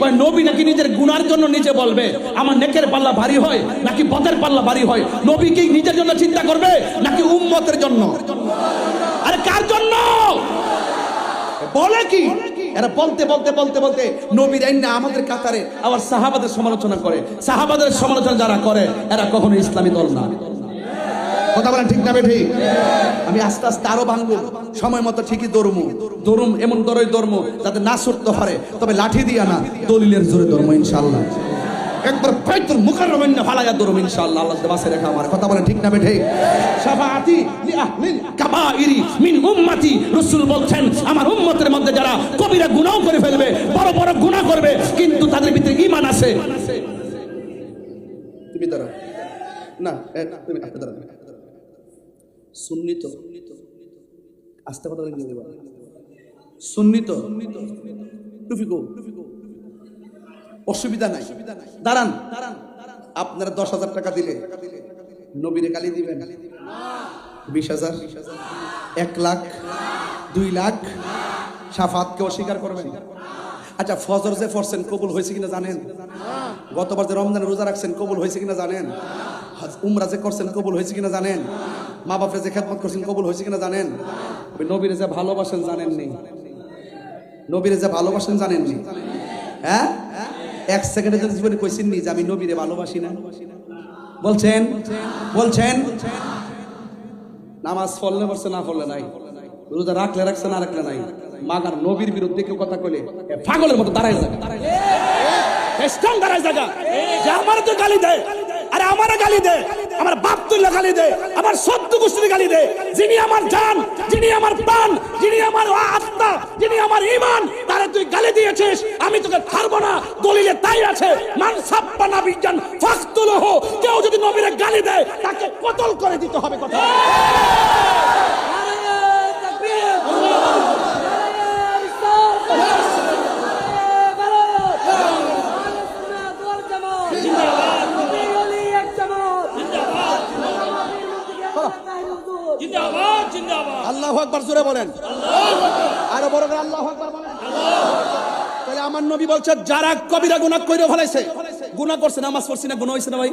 কয় নবী নাকি নিজের গুনার জন্য নিজে বলবে আমার নেকের পাল্লা ভারী হয় নাকি বদের পাল্লা ভারী হয়? নবী কি নিজের জন্য চিন্তা করবে নাকি উম্মতের জন্য? আরে কার জন্য বলে কি? এরা বলতে বলতে বলতে বলতে নবীর আইন না আমাদের কাতারে আবার সাহাবাদের সমালোচনা করে। সাহাবাদের সমালোচনা যারা করে এরা কখনো ইসলামী দল না। কথা বলেন ঠিক না বেঠিক? আমি আস্তে আস্তে আরো ভাঙবো, সময় মতো ঠিকই দৌড়ুম এমন দরই দৌড়মু যাতে না ছুটতে পারে, তবে লাঠি দিয়া না, দলিলের জোরে দৌড়মু ইনশাআল্লাহ। একবার বাইতুল মুকাররমের না ফালায়া দৌড়মু ইনশাআল্লাহ। আল্লাহ বাসে রেখা আমার। কথা বলেন ঠিক না বেঠিক? শাফাআতি লি আহলিল কাবাইরি মিন উম্মতি, রাসূল বলছেন আমার উম্মতের মধ্যে যারা কবিরা গুনাহ করে ফেলবে, বড় বড় গুনাহ করবে, কিন্তু তাদের ভিতরে ঈমান আছে। তুমি দাঁড়াও না, তুমি আপনি দাঁড়াও। সুন্নি তো আস্তে কথা বলে দিবা। সুন্নি তো টুফিকো অসুবিধা নাই, দাঁড়ান। আপনারা 10,000 টাকা দিলে নবীরে গালি দিবেন? 20,000, 1 লাখ, 2 লাখ শাফাতকে অস্বীকার করবেন? আচ্ছা, ফজর যে পড়ছেন কবুল হয়েছে কিনা জানেন? গতবার যে রমজান রোজা রাখছেন কবুল হয়েছে কিনা জানেন? উমরা যে করছেন কবুল হয়েছে কিনা জানেন? মা বাপরে যে খেদমত করছেন কবুল হয়েছে কিনা জানেন? নবীরে যে ভালোবাসেন জানেননি? নবীরে যে ভালোবাসেন জানেননি? হ্যাঁ, 1 সেকেন্ডে যদি জীবনে কইছেন নি যে আমি নবীরে ভালোবাসি না? বলছেন বলছেন নামাজ পড়লে পড়ছে, না পড়লে নাই, রোজা রাখলে রাখছে, না রাখলে নাই। মাগার নবীর বিরুদ্ধে কেউ কথা কইলে পাগলের মতো দাঁড়ায় যাবে, দাঁড়ায় জায়গা যে আমার তো গালি দেয়, আরে আমারে গালি দেয়, আমার বাপ তুল্লা গালি দেয়, আমার সদ্য গোষ্ঠীর গালি দেয়। যিনি আমার জান, যিনি আমার প্রাণ, যিনি আমার আত্মা, যিনি আমার ঈমান, তারে তুই গালি দিয়েছিস, আমি তোকে ছাড়বো না। দলিলে তাই আছে, মান সাব্বানা বিজ্ঞান ফাকতুলহু, কেউ যদি নবীরে গালি দেয় তাকে কতল করে দিতে হবে। কথা আল্লাহু আকবার, জোরে বলেন আরো বড় করে আল্লাহু আকবার বলেন। তাহলে আমার নবী বলছে যারা কবিরা গুনাহ কইরা ফেলাইছে, গুনাহ করছে, নামাজ পড়ছি না গুনাহ হইছে না ভাই?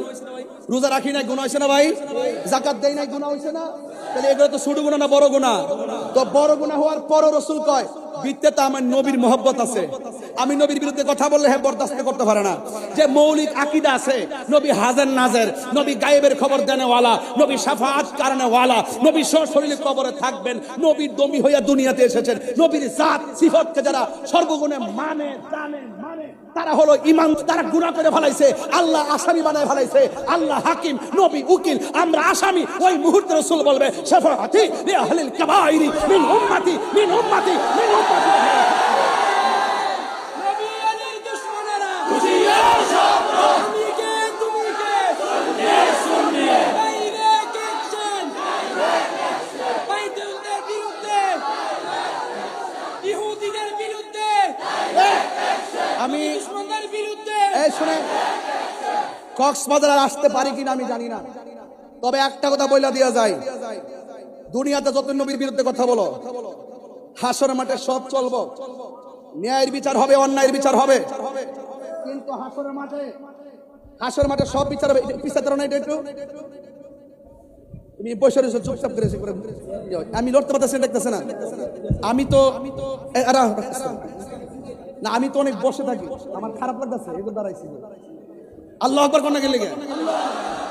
রোজা রাখি না গুনাহ হইছে না ভাই? যাকাত দেই না গুনাহ হইছে না? তাহলে এগুলো তো ছোট গুনাহ না বড় গুনাহ? তো বড় গুনাহ হওয়ার পরও রাসূল কয় বিদ্যাতে আমার নবীর মহব্বত আছে, আমি নবীর বিরুদ্ধে কথা বললে হ্যাঁ বরদাস্ত করতে পারে না। যে মৌলিক আকীদা আছে, নবী হাজার নাজের, নবী গায়েবের খবর দেনেওয়ালা, নবী শাফাআত কারণেওয়ালা, নবী সশরীরে কবরে থাকবেন, নবীর দমি হইয়া দুনিয়াতে এসেছেন, নবীর জাত সিফাতকে যারা সর্বগুণে মানে জানে মানে তারা হলো ঈমান। তারা গুনাহ করে ফেলাইছে, আল্লাহ আসামি বানায় ফেলাইছে, আল্লাহ হাকিম, নবী উকিল, আমরা আসামি। ওই মুহূর্তে রাসূল বলবে শাফাআতি লি আহলিল কাবাইরি মিন উম্মতি মিন উম্মতি মিন উম্মতি। নবী আলীর দুশমনেরা হুঁশিয়ার সাবধান, আমি কে তুমি কে, সুন্নি সুন্নি, ডাইরেক্ট অ্যাকশন, বাইতুলের বিরুদ্ধে, ইহুদিদের বিরুদ্ধে, আমি দুশমনদের বিরুদ্ধে। এই শুনে, কক্সবাজার আসতে পারি কিনা আমি জানি না, তবে একটা কথা বইলা দিয়া যায়, দুনিয়াতে যত নবীর বিরুদ্ধে কথা বলো, হাসর মাঠে সব চলবো, ন্যায়ের বিচার হবে, অন্যায়ের বিচার হবে, কিন্তু হাসর মাঠে সব বিচার হবে। পিছাতে না, এটা একটু তুমি বসে রয়েছো চুপচাপ করে, আমি লড়তে পারতেছি দেখতেছে না, আমি তো না, আমি তো অনেক বসে থাকি, আমার খারাপ লাগতেছে এগুলো দাঁড়াইছি। আল্লাহু আকবার কোন গেলে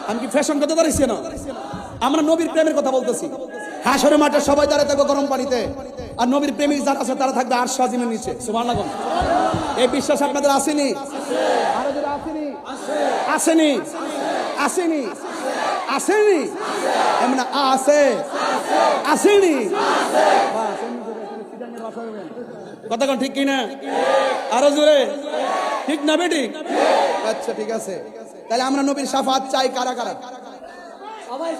আমি কি ফ্যাশন করতে দাঁড়াইছি না? আমরা নবীর প্রেমের কথা বলতেছি। হাসরের মাঠে সবাই দাঁড়ায় থাকবে গরম পানিতে, আর নবীর প্রেমিক যারা আছে তারা থাকবে আরশ আজিমের নিচে। সুবহানাল্লাহ। এই বিশ্বাস আপনাদের আসেনি? আরো যারা আসেনি, আসেনি, আসেনি, আসেনি, এমন আছে, আসেনি। কথা কোন ঠিক কিনা? আরো জোরে ঠিক না বেটি? আচ্ছা ঠিক আছে, তাহলে আমরা নবীর শাফাত চাই কারা কারা?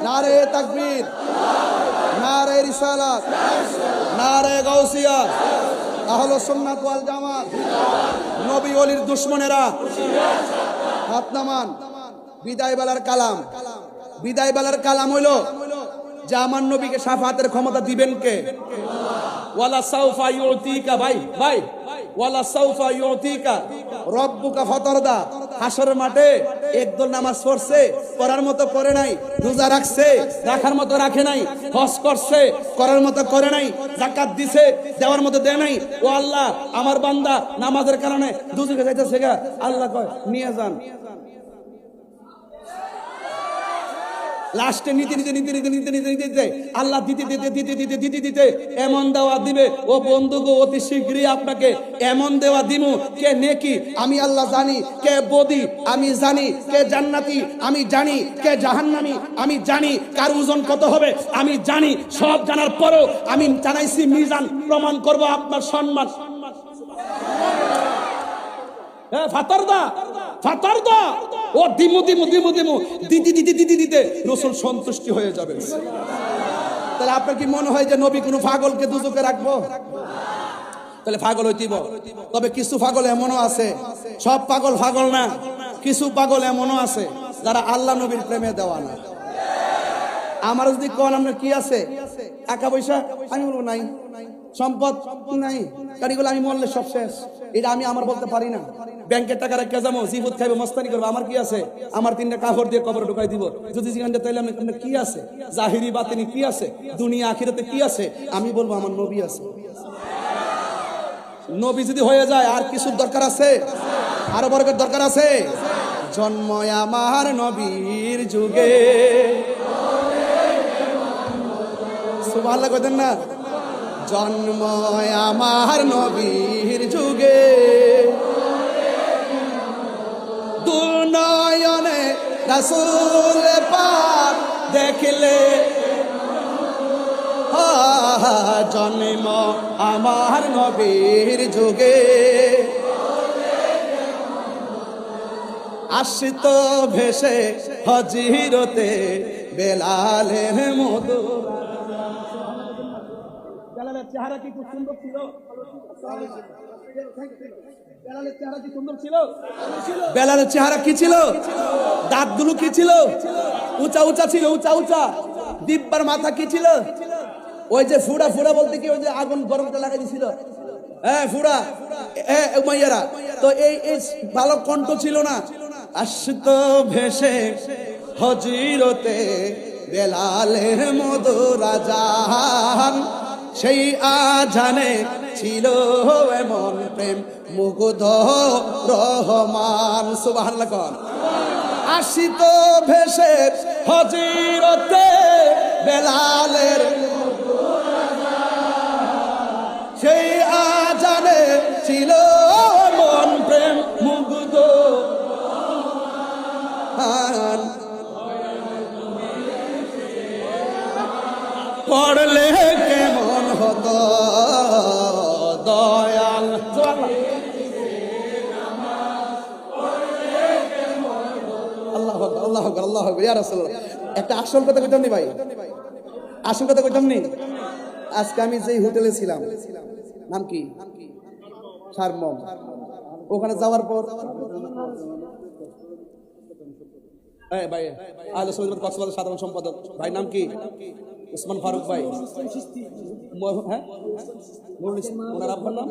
নারে তাকবীর, নারে রিসালাত, নারে গাউসিয়া, আহলুস সুন্নাত ওয়াল জামাত। নবী ওলির দুশমনেরা হাত নামান। বিদায় বেলার কালাম, বিদায় বেলার কালাম হইল যে আমার নবীকে শাফাতের ক্ষমতা দিবেন কে? ওয়ালা সাউফা ইউতিকা, ভাই ভাই, ওয়ালা সাউফা ইউতিকা রব্বুকা ফাতারদা। হাসরের মাঠে একদল নামাজ পড়ছে, পড়ার মতো করে নাই, রোজা রাখছে, রাখার মতো রাখে নাই, হজ করছে, করার মতো করে নাই, যাকাত দিছে, দেওয়ার মতো দেয় নাই। ও আল্লাহ, আমার বান্দা নামাজের কারণে দুজকে যাইতেছে গা। আল্লাহ কয় নিয়ে যান। লাস্টে নিতে নিতে নিতে নিতে নিতে নিতে নিতে নিতে আল্লাহ দিতে দিতে দিতে দিতে দিতে দিতে এমন দেওয়া দিবে, ও বন্ধু গো, অতি শীঘ্রই আপনাকে এমন দেওয়া দিমু, কে নেকি আমি আল্লাহ জানি, কে বদি আমি জানি, কে জান্নাতি আমি জানি, কে জাহান্নামী আমি জানি, কার ওজন কত হবে আমি জানি। সব জানার পরেও আমি জানাইছি মিজান প্রমাণ করব আপনার সম্মান। ফাতারদা ফাতারদা, ও দিমু দিমু দিমু দিমু দিদি দিদি দিদি দিতে রাসূল সন্তুষ্টি হয়ে যাবে। তাহলে আপনার কি মনে হয় যে নবী কোনো পাগলকে দুজকে রাখবো? তাহলে পাগল হইতিব। তবে কিছু পাগল এমনও আছে, সব পাগল পাগল না, কিছু পাগল এমনও আছে যারা আল্লাহ নবীর প্রেমে দেওয়া না। আমার যদি কোন আপনার কি আছে, টাকা পয়সা, আমি বলবো নাই, সম্পদ নাই, কারিগুলো আমি মরলে সব শেষ, এটা আমি আমার বলতে পারি না। ব্যাংকের টাকা রেখে যাবো, জিবুত খাইবো, মস্তানি করবো, আমার কি আছে? আমার 3টা কাপড় দিয়ে কবরে ঢুকাই দিব। যদি জিজ্ঞাসা তাইলে আপনার কি আছে, জাহিরি বাতিনি কি আছে, দুনিয়া আখিরাতে কি আছে, আমি বলবো আমার নবী আছে। নবী যদি হয়ে যায় আর কিছুর দরকার আছে? আরো বরকত দরকার আছে? জন্ম আমার নবীর যুগে, সুবহানাল্লাহ কইতেন না? জন্ম আমার নবীর যুগে, দুনয়নে রাসূল পাক দেখলে, জন্ম আমার নবীর যুগে, আসিত ভেসে হজিরতে বেলালের মধু। বেলালের চেহারা কি খুব সুন্দর ছিল? বেলালের চেহারা কি সুন্দর ছিল? বেলালের চেহারা কি ছিল? দাঁতগুলো কি ছিল? উঁচা উঁচা ছিল, উঁচা উঁচা। দিব্যার মাথা কি ছিল? ওই যে ফুড়া, ফুড়া বলতে কি ওই যে আগুন গরমটা লাগাই দিছিল, হ্যাঁ ফুড়া, উমাইয়ারা। তো এই ভালো কণ্ঠ ছিল না। আসত ভেসে হজিরতে বেলালের মধুর আজান, সেই আজানে ছিল এমন প্রেম মুগ্ধ রহমান। সুবহানাল্লাহ কোন? আসিত ভেসে হজিরতে বেলালের সেই আজানে ছিল এমন প্রেম মুগ্ধ রহমান। পড়লে কেমন হতো দয়াল, আল্লাহু আকবার, আল্লাহু আকবার, আল্লাহু আকবার, ইয়া রাসূলুল্লাহ। একটা আসল কথা কইতাম নি ভাই, আসল কথা কইতাম নি। আজকে আমি যেই হোটেলে ছিলাম, নাম কি? সারমম। ওখানে যাওয়ার পর ভাই আহলে সুন্নাত কক্সবাজার সাধারণ সম্পাদক ভাই নাম কি? উসমান ফারুক ভাই, হ্যাঁ ওনার আব্বার নাম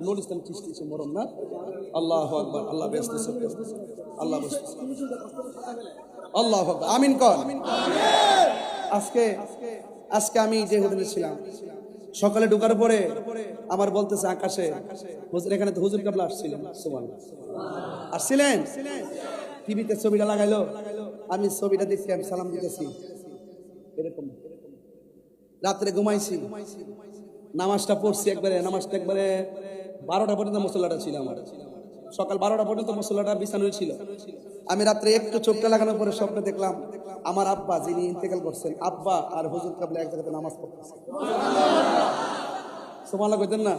নুরুল ইসলাম চিশতি, মরম না? আল্লাহু আকবার, আল্লাহ ব্যস্ত, আল্লাহ ব্যস্ত, আল্লাহু আকবার, আমিন কর। আজকে আমি যে হোটেলে ছিলাম, সকালে ঢোকার পরে আমার বলতেছে আকাশে, হুজুর এখানে তো হুজুর কাবলা আসছিলেন, সুবহানাল্লাহ আসছিলেন। টিভিতে ছবিটা লাগাইলো, আমি ছবিটা দেখছি, আমি সালাম দিতেছি, এরকম। রাত্রে ঘুমাইছি, নামাজটা পড়ছি একবারে, নামাজটা একবারে 12টা পর্যন্ত মুসল্লাটা ছিল আমার, সকাল 12টা পর্যন্ত মুসল্লাটা বিছানো ছিল। আমি রাত্রে একটু চোখটা লাগানোর পরে স্বপ্নে দেখলাম আমার আব্বা যিনি ইন্তেকাল করছেন, আব্বা আর হুজুর কাবলা এক জায়গাতে নামাজ পড়তেছে। সুবহানাল্লাহ কইতেন না?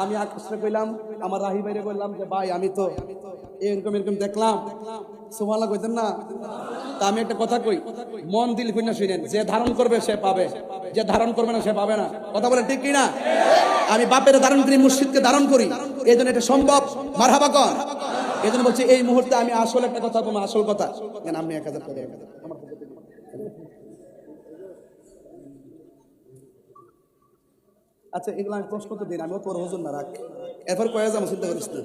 আমি আকাশে কইলাম, আমার রাহি ভাইরে কইলাম যে ভাই আমি তো এরকম এরকম দেখলাম। সুবহানাল্লাহ কইতেন না? তা আমি একটা কথা কই, মন দিল কইনা শুনেন, যে ধারণ করবে সে পাবে, যে ধারণ করবে না সে পাবে না। কথা বলেন ঠিক কি না? আমি বাপের ধারণ করি, মুর্শিদকে ধারণ করি, এই জন্য এটা সম্ভব। মারহাবা কর। এই জন্য বলছি এই মুহূর্তে আমি আসল একটা কথা বলবো, আসল কথা। কেন আপনি 1000 করে 1000 আমার আচ্ছা এগুলো আমি প্রশ্ন তো দিন, আমিও তোর হুজুর না রাখ, এরপর কয়ে যাবো, চিন্তা করিস না।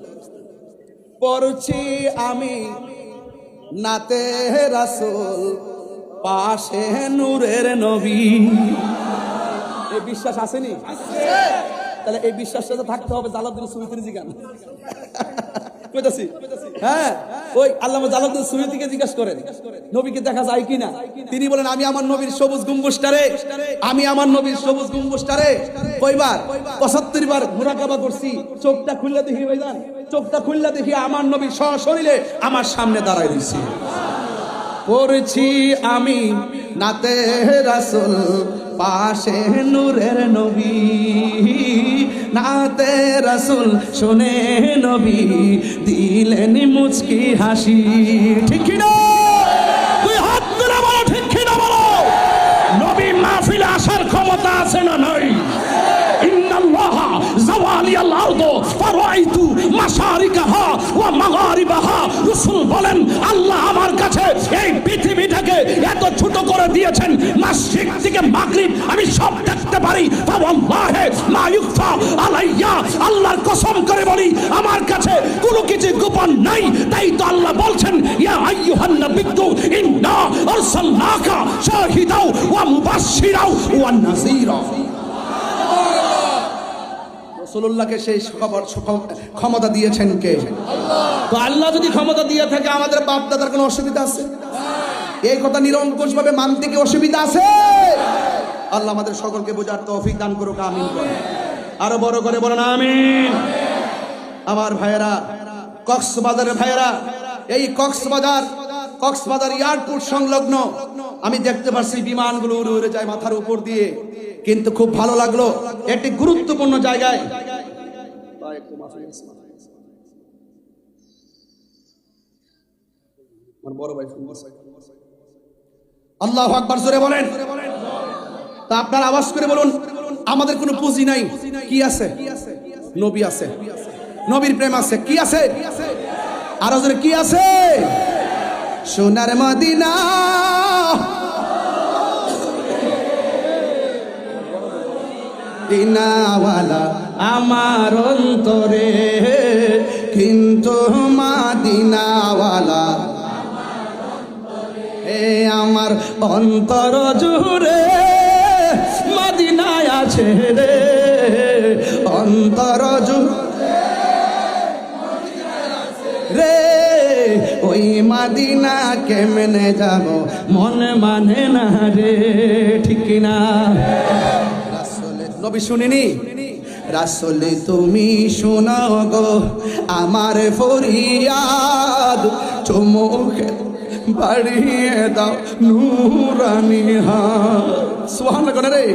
পড়ছি আমি নাতে রাসূল, পাশে নূরের নবী। এই বিশ্বাস আসেনি? তাহলে এই বিশ্বাসটা তো থাকতে হবে জালালউদ্দিন সুয়ুতির জিগান কইতাছি। হ্যাঁ, ওই আল্লামা জালালউদ্দিন সুয়ুতিকে জিজ্ঞাসা করেন নবীকে দেখা যায় কিনা। তিনি বলেন আমি আমার নবীর সবুজ গম্বুজটারে, আমি আমার নবীর সবুজ গম্বুজটারে কয়বার 75 বার মুরাকাবা করছি। চোখটা খুললে দেখি ভাইজান, চোখটা খুললে দেখি আমার নবী সশরীরে আমার সামনে দাঁড়ায় রইছে। পড়ছি আমি নাতে রাসূল, পাশে নূরের নবী, নাতে রাসূল শুনে নবী দিলেন মুচকি হাসি। ঠিক কি না? তুই হাত তুলে বলো ঠিক কি না বলো। নবী মাহফিলে আসার ক্ষমতা আছে না নাই? ইন্নাল্লাহা জাওয়ালিয়াল আরদ ফারাইতু মাশারিকাহা ওয়া মাগারিবাহা। রাসূল বলেন আল্লাহ আমার কাছে এই পৃথিবীটাকে এত ছোট করে দিয়েছেন, মাশরিক থেকে মাগরিব আমি সব দেখতে পারি। ফাওয়াল্লাহি মা ইউখফা আলাইয়া, আল্লাহর কসম করে বলি আমার কাছে কোনো কিছু গোপন নাই। তাই তো আল্লাহ বলছেন ইয়া আইয়ুহান নাবিয়্যু ইন্না আরসালনাকা শাহিদাও ওয়া মুবাশশিরাও ওয়া নাযীরা। রাসূলুল্লাহকে সেই ক্ষমতা দিয়েছেন কে? তো আল্লাহ যদি ক্ষমতা দিয়ে থাকে আমাদের বাপ দাদার কোনো অসুবিধা আছে? এই কথা নিরঙ্কুশ ভাবে মানতে কি অসুবিধা আছে? আল্লাহ আমাদের সকলকে বোঝার তৌফিক দান করুক, আমিন বলেন। আরো বড় করে বলেন আমিন। আমার ভাইয়েরা, কক্সবাজারের ভাইয়েরা, এই কক্সবাজার এয়ারপোর্ট সংলগ্ন আমি দেখতে পাচ্ছি বিমানগুলো উড়ে উড়ে যায় মাথার উপর দিয়ে, কিন্তু খুব ভালো লাগলো একটি গুরুত্বপূর্ণ জায়গায় আল্লাহু আকবার জোরে বলেন। তা আপনার আওয়াজ করে বলুন আমাদের কোনো পুঁজি নাই, কি আছে? নবী আছে, নবীর প্রেম আছে, কি আছে? আরো জোরে কি আছে? সোনার মদিনা, দিনাওয়ালা আমার অন্তরে, কিন্তু মাদিনাওয়ালা এ আমার অন্তর জুড়ে মদিনায় আছে রে, অন্তর জুড়ে রে। ওই মদিনা কেমনে যাব মন মানে না রে, ঠিক না? নবী শুনিনি? রাসূল তুমি শোনো গো আমার ফরিয়াদ, চুমুক বাড়িয়ে দাও নূরানি হাত। সুবহানাল্লাহ রে।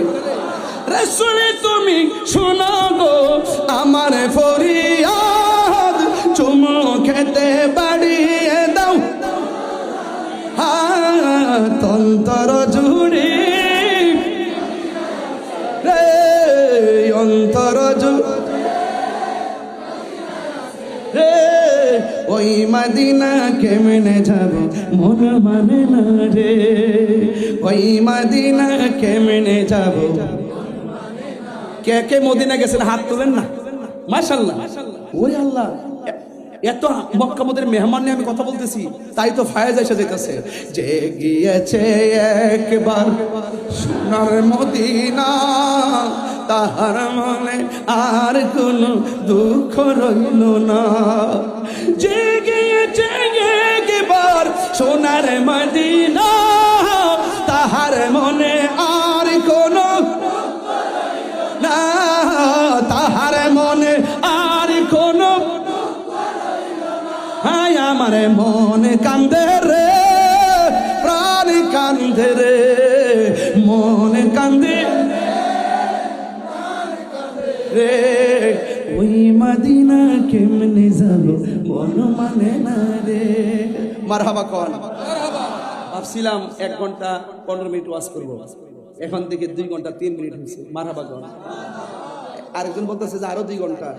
রাসূল তুমি শোনো গো আমার ফরিয়াদ, চুমুকেতে বাড়িয়ে দাও হাত, অন্তর জুড়ে রে, অন্তর রে। ওই মদিনা কেমনে যাব মন মানে না রে, ওই মদিনা কেমনে যাব। কে কে মদিনা গেছেন হাত তুলেন না? মাশাআল্লাহ। ওরে আল্লাহ, এত মক্কা মদিনার মেহমান নিয়ে আমি কথা বলতেছি, তাই তো ফায়েজ এসে যাইতেছে। যে গিয়েছে একবার সোনার মদিনা, তাহার মনে আর কোনো দুঃখ রইল না। যে গিয়েছে একবার সোনার মদিনা, তাহার মনে আর কোনো না, তাহার মনে আর কোনো। হায় আমার মন কান্দে রে, প্রাণ কান্দে রে, মন কান্দে রে। ওই মদিনা কেমনে যাব মন মানে না রে। মারহাবা কোন? ভাবছিলাম 1 ঘন্টা 15 মিনিট ওয়াজ করব, এখন থেকে 2 ঘন্টা 3 মিনিট হয়েছে। মারহাবা কোন? আরেকজন বলতেছে যে আরো 2 ঘন্টা।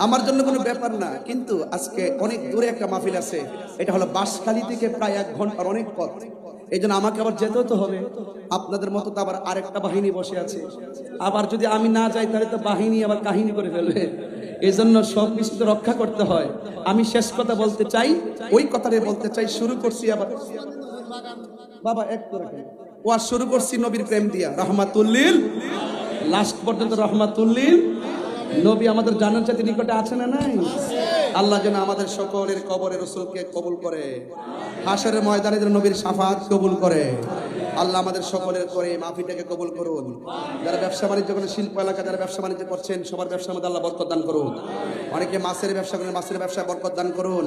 আমার জন্য কোনো ব্যাপার না, কিন্তু আজকে অনেক দূরে একটা মাহফিল আছে, এটা হলো বাঁশখালী থেকে প্রায় 1 ঘন্টার অনেক পথ। এই জন্য আমাকে আবার যেতেও তো হবে। আপনাদের মতো তো আবার আরেকটা বাহিনী বসে আছে, আবার যদি আমি না যাই তাহলে তো বাহিনী আবার কাহিনী করে ফেলবে। এই জন্য সব কিছু তো রক্ষা করতে হয়। আমি শেষ কথা বলতে চাই, ওই কথাটাই বলতে চাই। শুরু করছি আবার বাবা এক করে ওয়াজ শুরু করছি নবীর প্রেম দিয়া, রহমাতুল্লিল, লাস্ট পর্যন্ত রহমাতুল্লিল। নবী আমাদের জানার জাতি নিকটে আছে না নাই? আল্লাহ যেন আমাদের সকলের কবরে রাসূলকে কবুল করে, হাশরের ময়দানে যেন নবীর শাফাআত কবুল করে। আল্লাহ আমাদের সকলের করে মাহফিলটাকে কবুল করুন। যারা ব্যবসা বাণিজ্য করেন, শিল্প এলাকা যারা ব্যবসা বাণিজ্য করছেন, সবার ব্যবসার মধ্যে আল্লাহ বরকত দান করুন। অনেকে মাছের ব্যবসা করেন, মাছের ব্যবসায় বরকত দান করুন।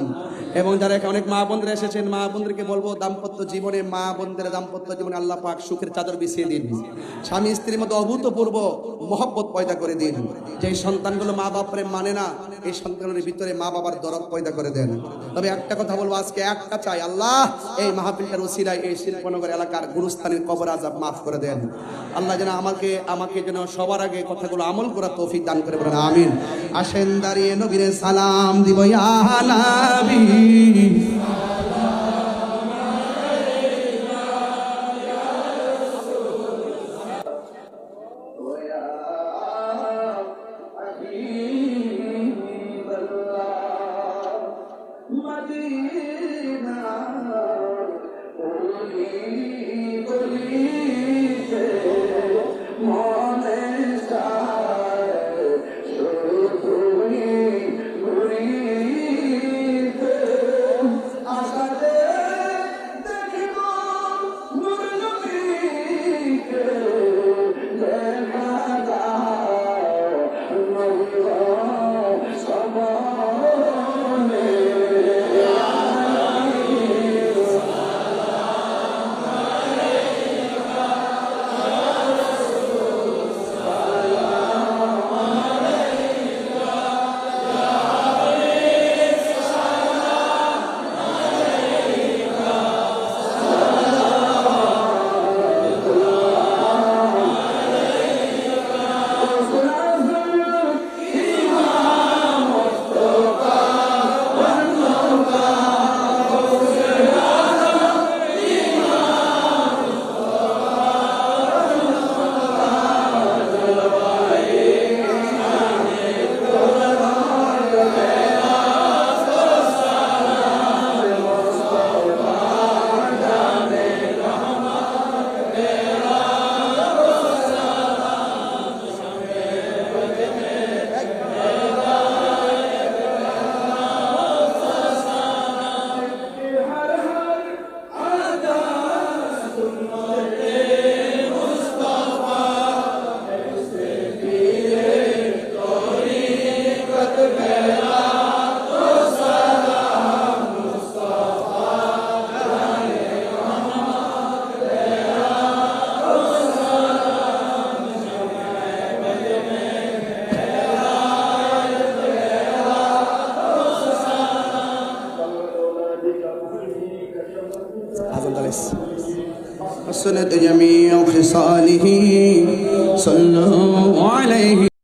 এবং যারা এখানে অনেক মা বোনরা এসেছেন, মা বোনদেরকে বলবো দাম্পত্য জীবনে, মা বোনদের দাম্পত্য জীবনে আল্লাহ পাক সুখের চাদর বিছিয়ে দিন। স্বামী স্ত্রীর মধ্যে অভূতপূর্ব মহব্বত পয়দা করে দিন। যেই সন্তানগুলো মা বাপরে মানে না, এই সন্তানের ভিতরে মা বাবার দরদ পয়দা করে দেন। তবে একটা কথা বলবো, আজকে একটা চাই, আল্লাহ এই মাহফিলটার উসিলায় এই শিল্পনগর এলাকার গুরুস্থানের কবর আযাব মাফ করে দেন। আল্লাহ যেন আমাকে যেন সবার আগে কথাগুলো আমল করার তৌফিক দান করে, বলেন আমিন। আসেন দাঁড়িয়ে নবীরে সালাম দিব, ইয়া নবী حسنت جميع خصاله صلوا عليه